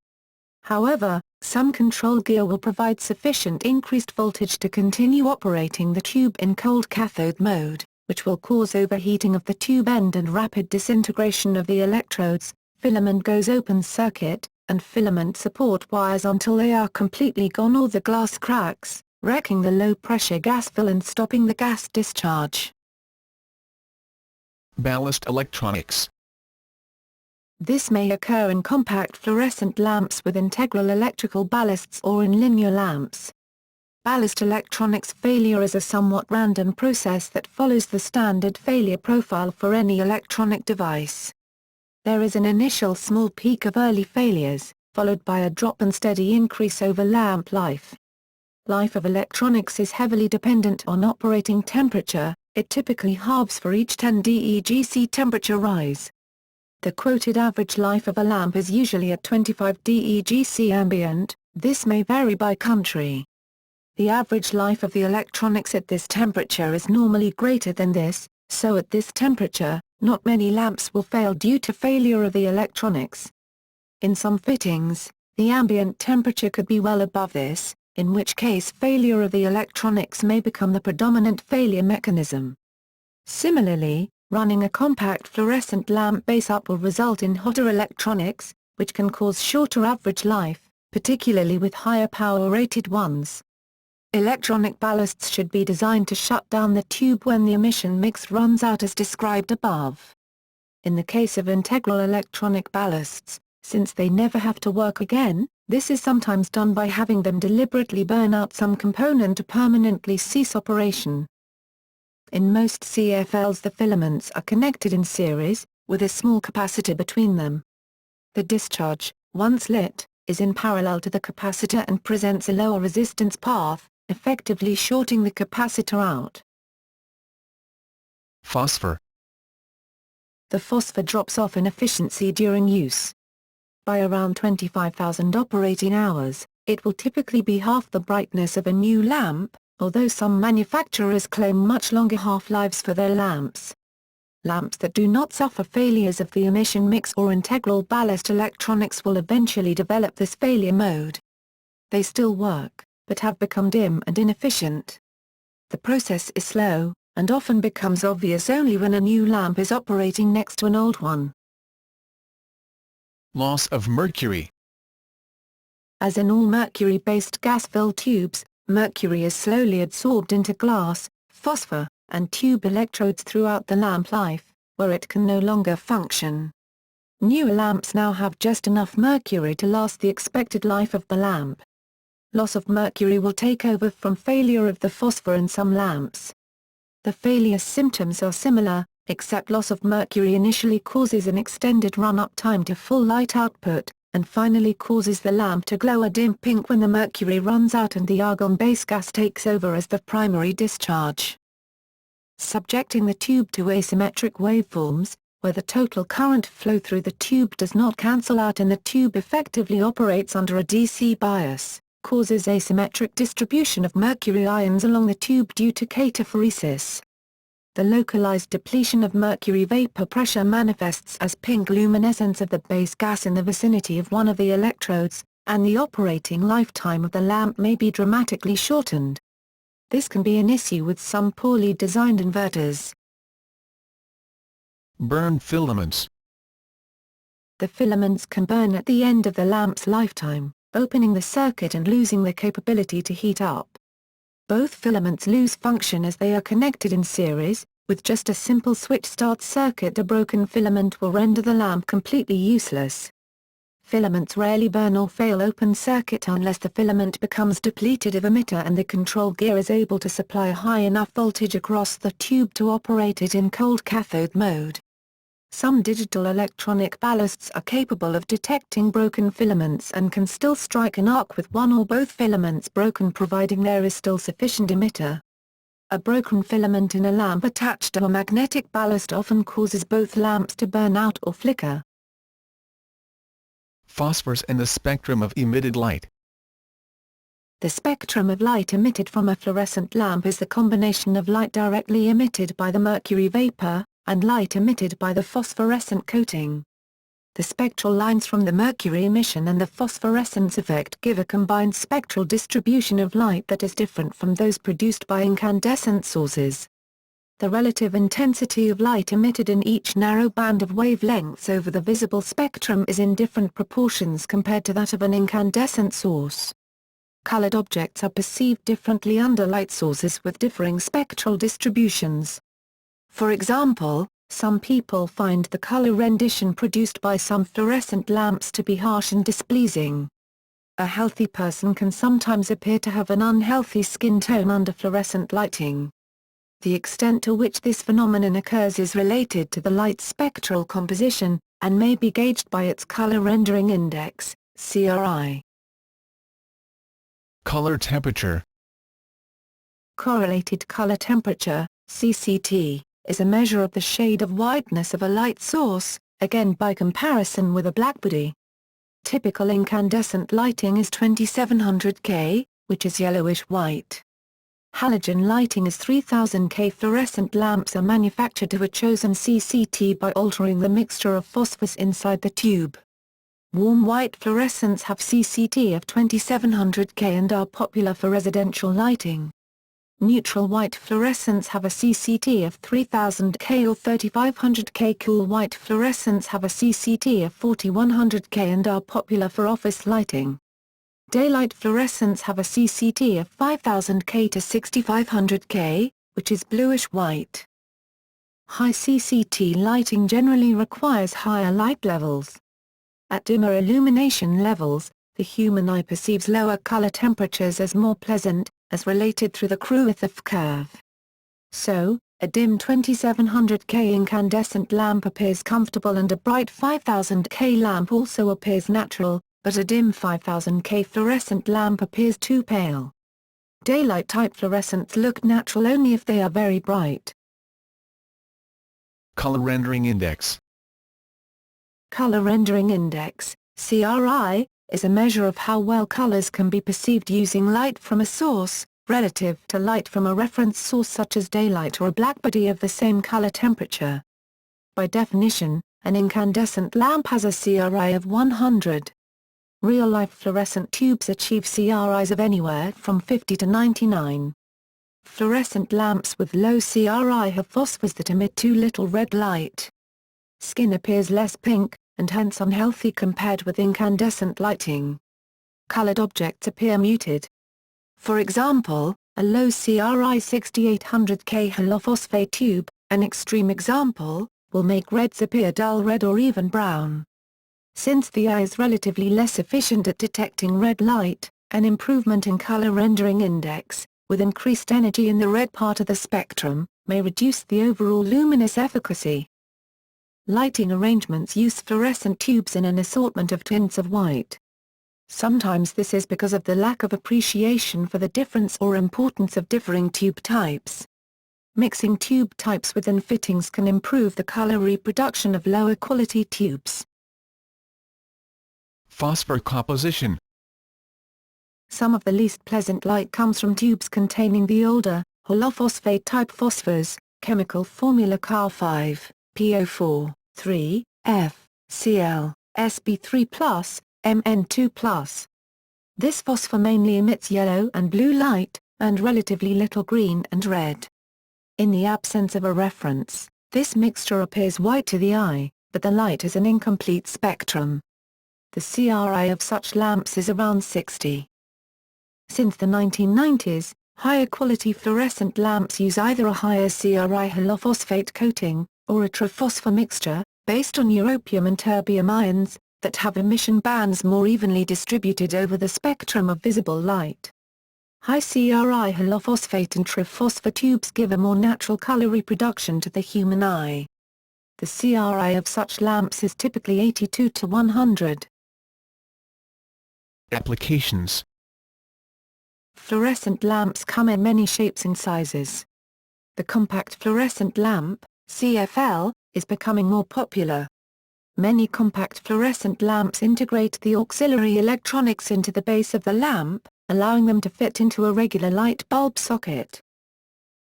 However, some control gear will provide sufficient increased voltage to continue operating the tube in cold cathode mode, which will cause overheating of the tube end and rapid disintegration of the electrodes. Filament goes open circuit, and filament support wires until they are completely gone or the glass cracks, wrecking the low-pressure gas fill and stopping the gas discharge. Ballast electronics. This may occur in compact fluorescent lamps with integral electrical ballasts or in linear lamps. Ballast electronics failure is a somewhat random process that follows the standard failure profile for any electronic device. There is an initial small peak of early failures, followed by a drop and steady increase over lamp life. Life of electronics is heavily dependent on operating temperature, it typically halves for each 10 degc temperature rise. The quoted average life of a lamp is usually at 25 degc ambient, this may vary by country. The average life of the electronics at this temperature is normally greater than this, so at this temperature, not many lamps will fail due to failure of the electronics. In some fittings, the ambient temperature could be well above this, in which case failure of the electronics may become the predominant failure mechanism. Similarly, running a compact fluorescent lamp base up will result in hotter electronics, which can cause shorter average life, particularly with higher power-rated ones. Electronic ballasts should be designed to shut down the tube when the emission mix runs out as described above. In the case of integral electronic ballasts, since they never have to work again, this is sometimes done by having them deliberately burn out some component to permanently cease operation. In most CFLs the filaments are connected in series, with a small capacitor between them. The discharge, once lit, is in parallel to the capacitor and presents a lower resistance path, effectively shorting the capacitor out. Phosphor. The phosphor drops off in efficiency during use. By around 25,000 operating hours, it will typically be half the brightness of a new lamp, although some manufacturers claim much longer half-lives for their lamps. Lamps that do not suffer failures of the emission mix or integral ballast electronics will eventually develop this failure mode. They still work, but have become dim and inefficient. The process is slow, and often becomes obvious only when a new lamp is operating next to an old one. Loss of mercury. As in all mercury-based gas-filled tubes, mercury is slowly absorbed into glass, phosphor, and tube electrodes throughout the lamp life, where it can no longer function. Newer lamps now have just enough mercury to last the expected life of the lamp. Loss of mercury will take over from failure of the phosphor in some lamps. The failure symptoms are similar, except loss of mercury initially causes an extended run-up time to full light output, and finally causes the lamp to glow a dim pink when the mercury runs out and the argon-based gas takes over as the primary discharge. Subjecting the tube to asymmetric waveforms, where the total current flow through the tube does not cancel out and the tube effectively operates under a DC bias, causes asymmetric distribution of mercury ions along the tube due to cataphoresis. The localized depletion of mercury vapor pressure manifests as pink luminescence of the base gas in the vicinity of one of the electrodes, and the operating lifetime of the lamp may be dramatically shortened. This can be an issue with some poorly designed inverters. Burn filaments. The filaments can burn at the end of the lamp's lifetime, opening the circuit and losing the capability to heat up. Both filaments lose function as they are connected in series. With just a simple switch start circuit, a broken filament will render the lamp completely useless. Filaments rarely burn or fail open circuit unless the filament becomes depleted of emitter and the control gear is able to supply high enough voltage across the tube to operate it in cold cathode mode. Some digital electronic ballasts are capable of detecting broken filaments and can still strike an arc with one or both filaments broken providing there is still sufficient emitter. A broken filament in a lamp attached to a magnetic ballast often causes both lamps to burn out or flicker. Phosphors and the spectrum of emitted light. The spectrum of light emitted from a fluorescent lamp is the combination of light directly emitted by the mercury vapor, and light emitted by the phosphorescent coating. The spectral lines from the mercury emission and the phosphorescence effect give a combined spectral distribution of light that is different from those produced by incandescent sources. The relative intensity of light emitted in each narrow band of wavelengths over the visible spectrum is in different proportions compared to that of an incandescent source. Colored objects are perceived differently under light sources with differing spectral distributions. For example, some people find the color rendition produced by some fluorescent lamps to be harsh and displeasing. A healthy person can sometimes appear to have an unhealthy skin tone under fluorescent lighting. The extent to which this phenomenon occurs is related to the light's spectral composition, and may be gauged by its color rendering index, CRI. Color temperature. Correlated color temperature, CCT, is a measure of the shade of whiteness of a light source, again by comparison with a blackbody. Typical incandescent lighting is 2700 K, which is yellowish-white. Halogen lighting is 3000 K. Fluorescent lamps are manufactured to a chosen CCT by altering the mixture of phosphors inside the tube. Warm white fluorescents have CCT of 2700 K and are popular for residential lighting. Neutral white fluorescents have a CCT of 3000 K or 3500 K. Cool white fluorescents have a CCT of 4100 K and are popular for office lighting. Daylight fluorescents have a CCT of 5000 K to 6500 K, which is bluish-white. High CCT lighting generally requires higher light levels. At dimmer illumination levels, the human eye perceives lower color temperatures as more pleasant, as related through the Kruithof curve. So, a dim 2700 K incandescent lamp appears comfortable and a bright 5000 K lamp also appears natural, but a dim 5000 K fluorescent lamp appears too pale. Daylight-type fluorescents look natural only if they are very bright. Color rendering index. Color rendering index, CRI, is a measure of how well colors can be perceived using light from a source, relative to light from a reference source such as daylight or a blackbody of the same color temperature. By definition, an incandescent lamp has a CRI of 100. Real-life fluorescent tubes achieve CRIs of anywhere from 50 to 99. Fluorescent lamps with low CRI have phosphors that emit too little red light. Skin appears less pink, and hence unhealthy compared with incandescent lighting. Colored objects appear muted. For example, a low CRI 6800 K halophosphate tube, an extreme example, will make reds appear dull red or even brown. Since the eye is relatively less efficient at detecting red light, an improvement in color rendering index, with increased energy in the red part of the spectrum, may reduce the overall luminous efficacy. Lighting arrangements use fluorescent tubes in an assortment of tints of white. Sometimes this is because of the lack of appreciation for the difference or importance of differing tube types. Mixing tube types within fittings can improve the color reproduction of lower quality tubes. Phosphor composition. Some of the least pleasant light comes from tubes containing the older, holophosphate type phosphors, chemical formula Ca5, PO4, 3, F, Cl, Sp3+, Mn2+. This phosphor mainly emits yellow and blue light, and relatively little green and red. In the absence of a reference, this mixture appears white to the eye, but the light is an incomplete spectrum. The CRI of such lamps is around 60. Since the 1990s, higher quality fluorescent lamps use either a higher CRI halophosphate coating, or a triphosphor mixture, based on europium and terbium ions, that have emission bands more evenly distributed over the spectrum of visible light. High CRI halophosphate and triphosphor tubes give a more natural color reproduction to the human eye. The CRI of such lamps is typically 82 to 100. Applications. Fluorescent lamps come in many shapes and sizes. The compact fluorescent lamp, CFL, is becoming more popular. Many compact fluorescent lamps integrate the auxiliary electronics into the base of the lamp, allowing them to fit into a regular light bulb socket.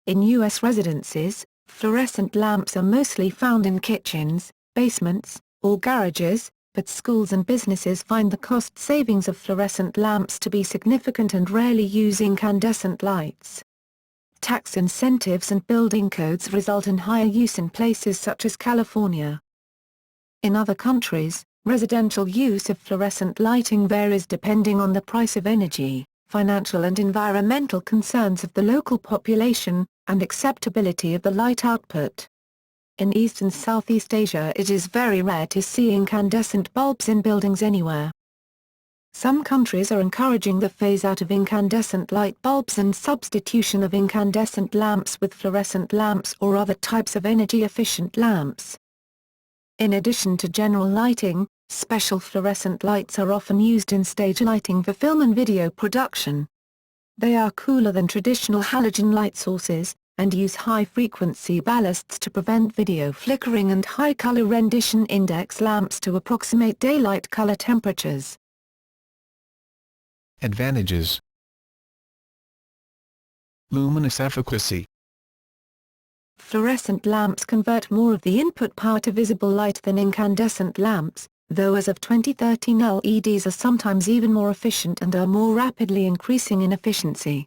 In U.S. residences, fluorescent lamps are mostly found in kitchens, basements, or garages, but schools and businesses find the cost savings of fluorescent lamps to be significant and rarely use incandescent lights. Tax incentives and building codes result in higher use in places such as California. In other countries, residential use of fluorescent lighting varies depending on the price of energy, financial and environmental concerns of the local population, and acceptability of the light output. In East and Southeast Asia it is very rare to see incandescent bulbs in buildings anywhere. Some countries are encouraging the phase-out of incandescent light bulbs and substitution of incandescent lamps with fluorescent lamps or other types of energy-efficient lamps. In addition to general lighting, special fluorescent lights are often used in stage lighting for film and video production. They are cooler than traditional halogen light sources, and use high-frequency ballasts to prevent video flickering and high color rendition index lamps to approximate daylight color temperatures. Advantages. Luminous efficacy. Fluorescent lamps convert more of the input power to visible light than incandescent lamps, though as of 2013 LEDs are sometimes even more efficient and are more rapidly increasing in efficiency.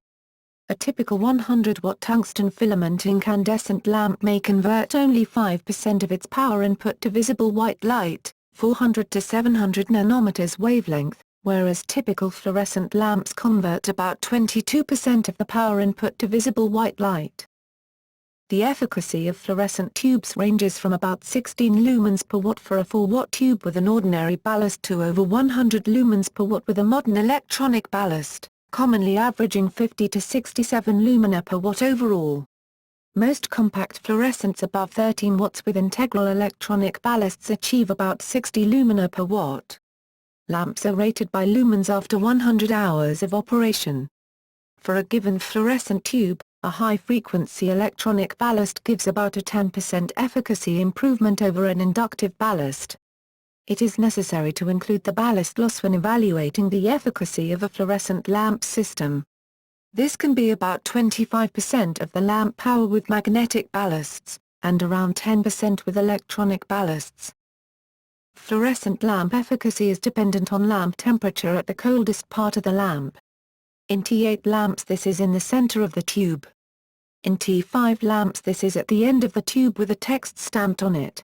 A typical 100-watt tungsten filament incandescent lamp may convert only 5% of its power input to visible white light, 400 to 700 nanometers wavelength, whereas typical fluorescent lamps convert about 22% of the power input to visible white light. The efficacy of fluorescent tubes ranges from about 16 lumens per watt for a 4-watt tube with an ordinary ballast to over 100 lumens per watt with a modern electronic ballast, commonly averaging 50 to 67 lumina per watt overall. Most compact fluorescents above 13 watts with integral electronic ballasts achieve about 60 lumina per watt. Lamps are rated by lumens after 100 hours of operation. For a given fluorescent tube, a high-frequency electronic ballast gives about a 10% efficacy improvement over an inductive ballast. It is necessary to include the ballast loss when evaluating the efficacy of a fluorescent lamp system. This can be about 25% of the lamp power with magnetic ballasts, and around 10% with electronic ballasts. Fluorescent lamp efficacy is dependent on lamp temperature at the coldest part of the lamp. In T8 lamps this is in the center of the tube. In T5 lamps this is at the end of the tube with a text stamped on it.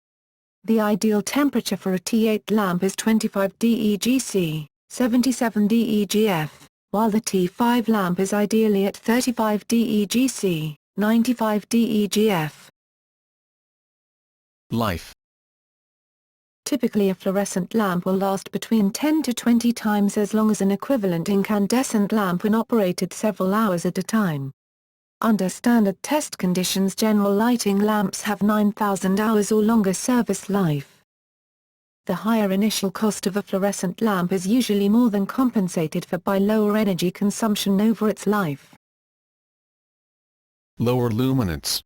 The ideal temperature for a T8 lamp is 25 degC, 77 degF, while the T5 lamp is ideally at 35 degC, 95 degF. Life. Typically a fluorescent lamp will last between 10 to 20 times as long as an equivalent incandescent lamp when operated several hours at a time. Under standard test conditions general lighting lamps have 9,000 hours or longer service life. The higher initial cost of a fluorescent lamp is usually more than compensated for by lower energy consumption over its life. Lower luminance.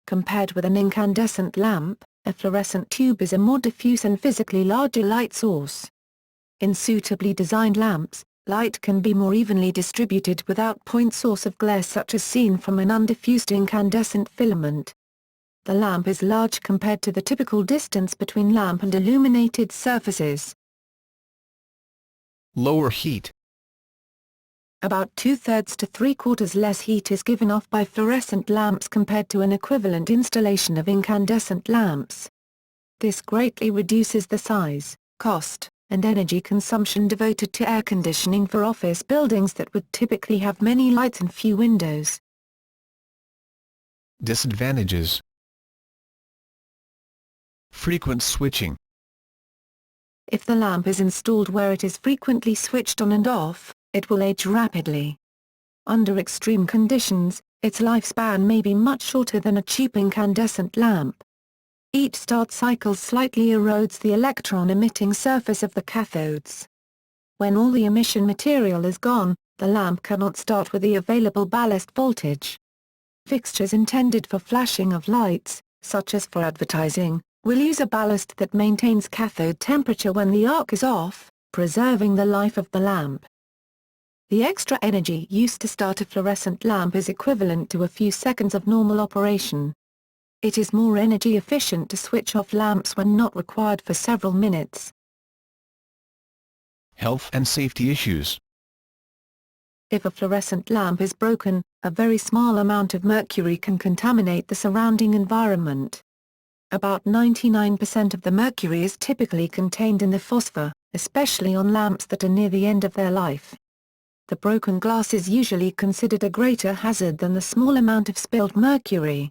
Compared with an incandescent lamp, a fluorescent tube is a more diffuse and physically larger light source. In suitably designed lamps, light can be more evenly distributed without point source of glare such as seen from an undiffused incandescent filament. The lamp is large compared to the typical distance between lamp and illuminated surfaces. Lower heat. About 2/3 to 3/4 less heat is given off by fluorescent lamps compared to an equivalent installation of incandescent lamps. This greatly reduces the size, cost, and energy consumption devoted to air conditioning for office buildings that would typically have many lights and few windows. Disadvantages. Frequent switching. If the lamp is installed where it is frequently switched on and off, it will age rapidly. Under extreme conditions, its lifespan may be much shorter than a cheap incandescent lamp. Each start cycle slightly erodes the electron-emitting surface of the cathodes. When all the emission material is gone, the lamp cannot start with the available ballast voltage. Fixtures intended for flashing of lights, such as for advertising, will use a ballast that maintains cathode temperature when the arc is off, preserving the life of the lamp. The extra energy used to start a fluorescent lamp is equivalent to a few seconds of normal operation. It is more energy efficient to switch off lamps when not required for several minutes. Health and safety issues. If a fluorescent lamp is broken, a very small amount of mercury can contaminate the surrounding environment. About 99% of the mercury is typically contained in the phosphor, especially on lamps that are near the end of their life. The broken glass is usually considered a greater hazard than the small amount of spilled mercury.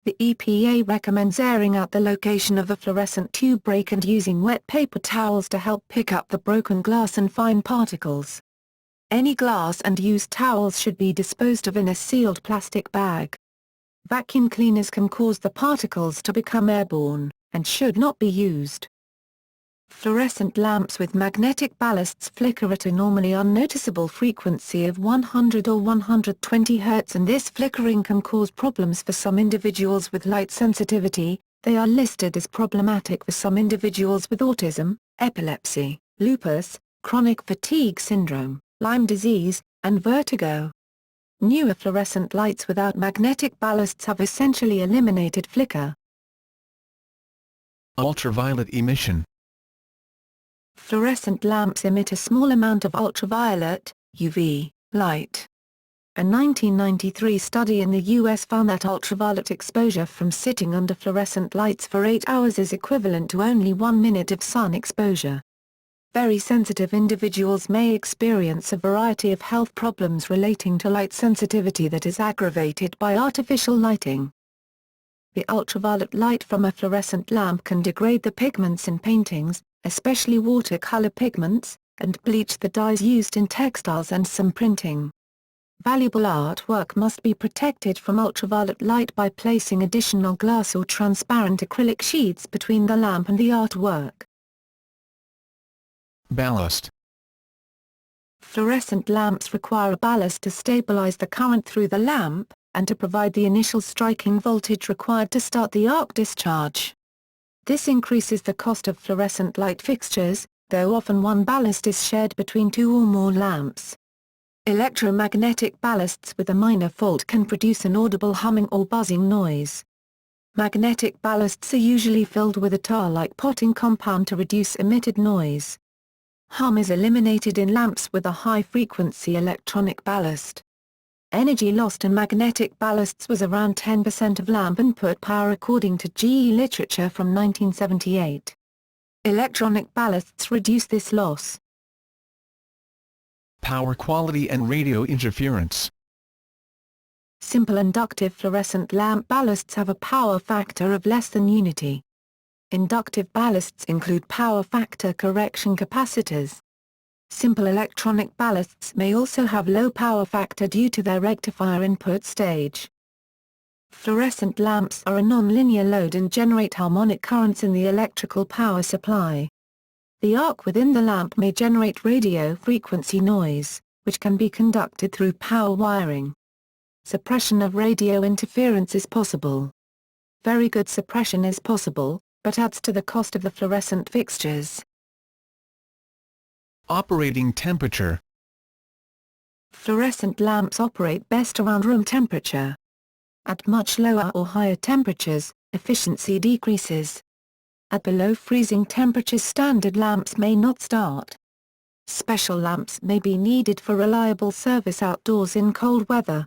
The EPA recommends airing out the location of a fluorescent tube break and using wet paper towels to help pick up the broken glass and fine particles. Any glass and used towels should be disposed of in a sealed plastic bag. Vacuum cleaners can cause the particles to become airborne, and should not be used. Fluorescent lamps with magnetic ballasts flicker at a normally unnoticeable frequency of 100 or 120 Hz, and this flickering can cause problems for some individuals with light sensitivity. They are listed as problematic for some individuals with autism, epilepsy, lupus, chronic fatigue syndrome, Lyme disease, and vertigo. Newer fluorescent lights without magnetic ballasts have essentially eliminated flicker. Ultraviolet emission. Fluorescent lamps emit a small amount of ultraviolet, UV, light. A 1993 study in the U.S. found that ultraviolet exposure from sitting under fluorescent lights for 8 hours is equivalent to only 1 minute of sun exposure. Very sensitive individuals may experience a variety of health problems relating to light sensitivity that is aggravated by artificial lighting. The ultraviolet light from a fluorescent lamp can degrade the pigments in paintings, especially watercolor pigments, and bleach the dyes used in textiles and some printing. Valuable artwork must be protected from ultraviolet light by placing additional glass or transparent acrylic sheets between the lamp and the artwork. Ballast. Fluorescent lamps require a ballast to stabilize the current through the lamp, and to provide the initial striking voltage required to start the arc discharge. This increases the cost of fluorescent light fixtures, though often one ballast is shared between 2 or more lamps. Electromagnetic ballasts with a minor fault can produce an audible humming or buzzing noise. Magnetic ballasts are usually filled with a tar-like potting compound to reduce emitted noise. Hum is eliminated in lamps with a high-frequency electronic ballast. Energy lost in magnetic ballasts was around 10% of lamp input power according to GE literature from 1978. Electronic ballasts reduce this loss. Power quality and radio interference. Simple inductive fluorescent lamp ballasts have a power factor of less than unity. Inductive ballasts include power factor correction capacitors. Simple electronic ballasts may also have low power factor due to their rectifier input stage. Fluorescent lamps are a non-linear load and generate harmonic currents in the electrical power supply. The arc within the lamp may generate radio frequency noise, which can be conducted through power wiring. Suppression of radio interference is possible. Very good suppression is possible, but adds to the cost of the fluorescent fixtures. Operating temperature. Fluorescent lamps operate best around room temperature. At much lower or higher temperatures, efficiency decreases. At below freezing temperatures, standard lamps may not start. Special lamps may be needed for reliable service outdoors in cold weather.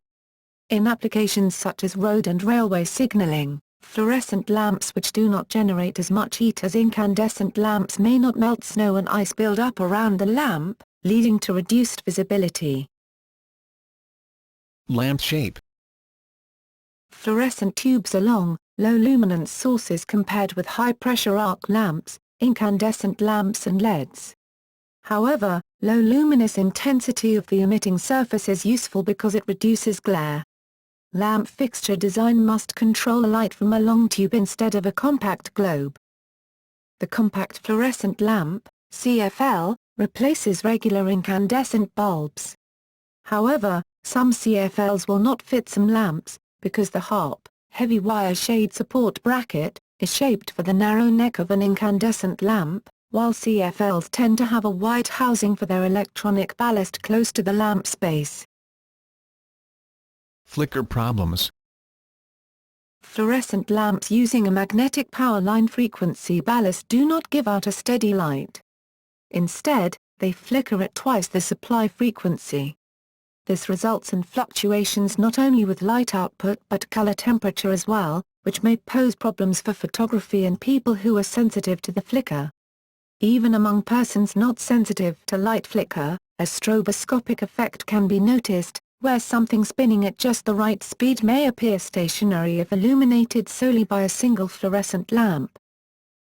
In applications such as road and railway signaling, fluorescent lamps which do not generate as much heat as incandescent lamps may not melt snow and ice build up around the lamp, leading to reduced visibility. Lamp shape. Fluorescent tubes are long, low luminance sources compared with high-pressure arc lamps, incandescent lamps and LEDs. However, low luminous intensity of the emitting surface is useful because it reduces glare. Lamp fixture design must control light from a long tube instead of a compact globe. The compact fluorescent lamp, CFL, replaces regular incandescent bulbs. However, some CFLs will not fit some lamps, because the harp, heavy wire shade support bracket, is shaped for the narrow neck of an incandescent lamp, while CFLs tend to have a wide housing for their electronic ballast close to the lamp's base. Flicker problems. Fluorescent lamps using a magnetic power line frequency ballast do not give out a steady light. Instead, they flicker at twice the supply frequency. This results in fluctuations not only with light output but color temperature as well, which may pose problems for photography and people who are sensitive to the flicker. Even among persons not sensitive to light flicker, a stroboscopic effect can be noticed, where something spinning at just the right speed may appear stationary if illuminated solely by a single fluorescent lamp.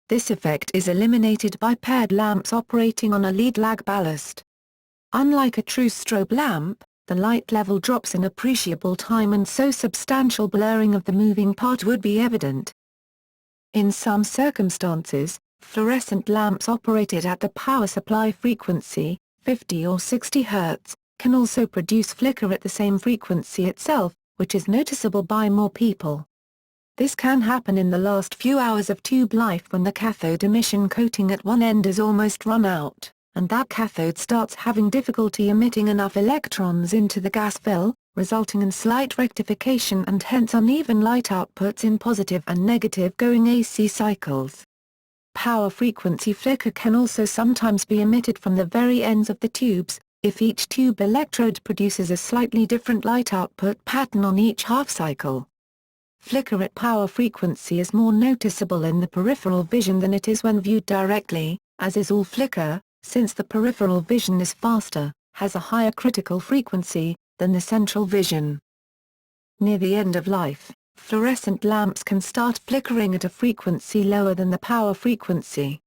This effect is eliminated by paired lamps operating on a lead-lag ballast. Unlike a true strobe lamp, the light level drops in appreciable time and so substantial blurring of the moving part would be evident. In some circumstances, fluorescent lamps operated at the power supply frequency, 50 or 60 Hz, can also produce flicker at the same frequency itself, which is noticeable by more people. This can happen in the last few hours of tube life when the cathode emission coating at one end is almost run out, and that cathode starts having difficulty emitting enough electrons into the gas fill, resulting in slight rectification and hence uneven light outputs in positive and negative going AC cycles. Power frequency flicker can also sometimes be emitted from the very ends of the tubes, if each tube electrode produces a slightly different light output pattern on each half-cycle. Flicker at power frequency is more noticeable in the peripheral vision than it is when viewed directly, as is all flicker, since the peripheral vision is faster, has a higher critical frequency, than the central vision. Near the end of life, fluorescent lamps can start flickering at a frequency lower than the power frequency.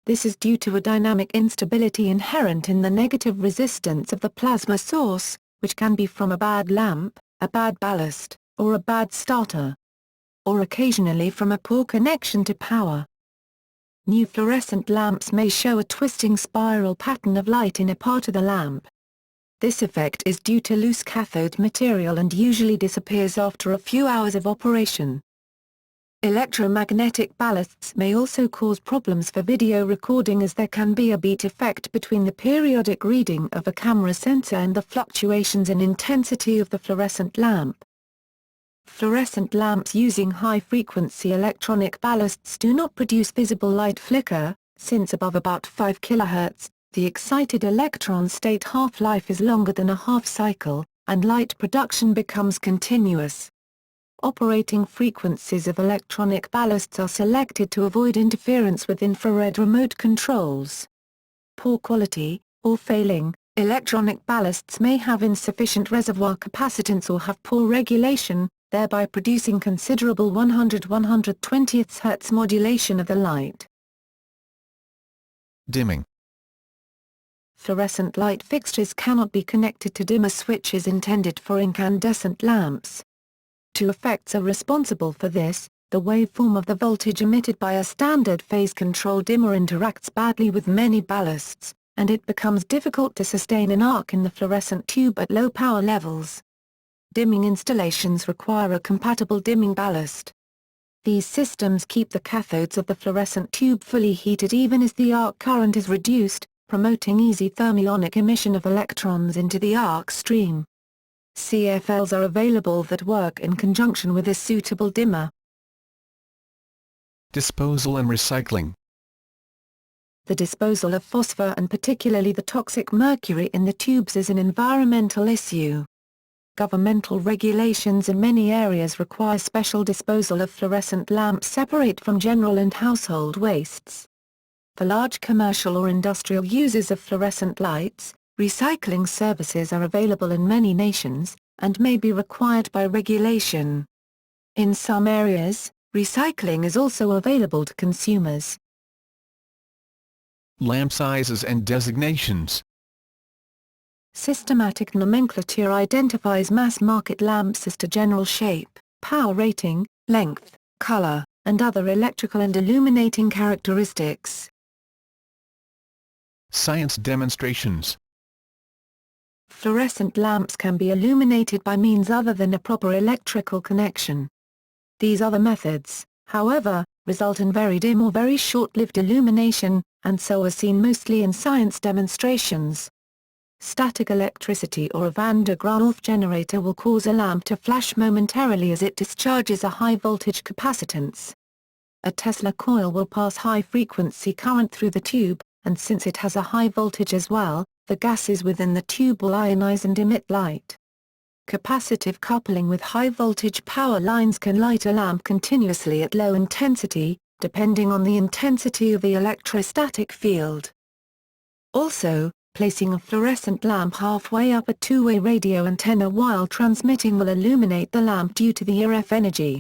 This is due to a dynamic instability inherent in the negative resistance of the plasma source, which can be from a bad lamp, a bad ballast, or a bad starter. Or occasionally from a poor connection to power. New fluorescent lamps may show a twisting spiral pattern of light in a part of the lamp. This effect is due to loose cathode material and usually disappears after a few hours of operation. Electromagnetic ballasts may also cause problems for video recording as there can be a beat effect between the periodic reading of a camera sensor and the fluctuations in intensity of the fluorescent lamp. Fluorescent lamps using high-frequency electronic ballasts do not produce visible light flicker, since above about 5 kHz, the excited electron state half-life is longer than a half-cycle, and light production becomes continuous. Operating frequencies of electronic ballasts are selected to avoid interference with infrared remote controls. Poor quality, or failing, electronic ballasts may have insufficient reservoir capacitance or have poor regulation, thereby producing considerable 100–120 Hz modulation of the light. Dimming. Fluorescent light fixtures cannot be connected to dimmer switches intended for incandescent lamps. Two effects are responsible for this: the waveform of the voltage emitted by a standard phase-control dimmer interacts badly with many ballasts, and it becomes difficult to sustain an arc in the fluorescent tube at low power levels. Dimming installations require a compatible dimming ballast. These systems keep the cathodes of the fluorescent tube fully heated even as the arc current is reduced, promoting easy thermionic emission of electrons into the arc stream. CFLs are available that work in conjunction with a suitable dimmer. Disposal and recycling. The disposal of phosphor and particularly the toxic mercury in the tubes is an environmental issue. Governmental regulations in many areas require special disposal of fluorescent lamps separate from general and household wastes. For large commercial or industrial users of fluorescent lights, recycling services are available in many nations, and may be required by regulation. In some areas, recycling is also available to consumers. Lamp sizes and designations. Systematic nomenclature identifies mass-market lamps as to general shape, power rating, length, color, and other electrical and illuminating characteristics. Science demonstrations. Fluorescent lamps can be illuminated by means other than a proper electrical connection. These other methods, however, result in very dim or very short-lived illumination, and so are seen mostly in science demonstrations. Static electricity or a van der Graaf generator will cause a lamp to flash momentarily as it discharges a high-voltage capacitance. A Tesla coil will pass high-frequency current through the tube, and since it has a high voltage as well, the gases within the tube will ionize and emit light. Capacitive coupling with high-voltage power lines can light a lamp continuously at low intensity, depending on the intensity of the electrostatic field. Also, placing a fluorescent lamp halfway up a two-way radio antenna while transmitting will illuminate the lamp due to the RF energy.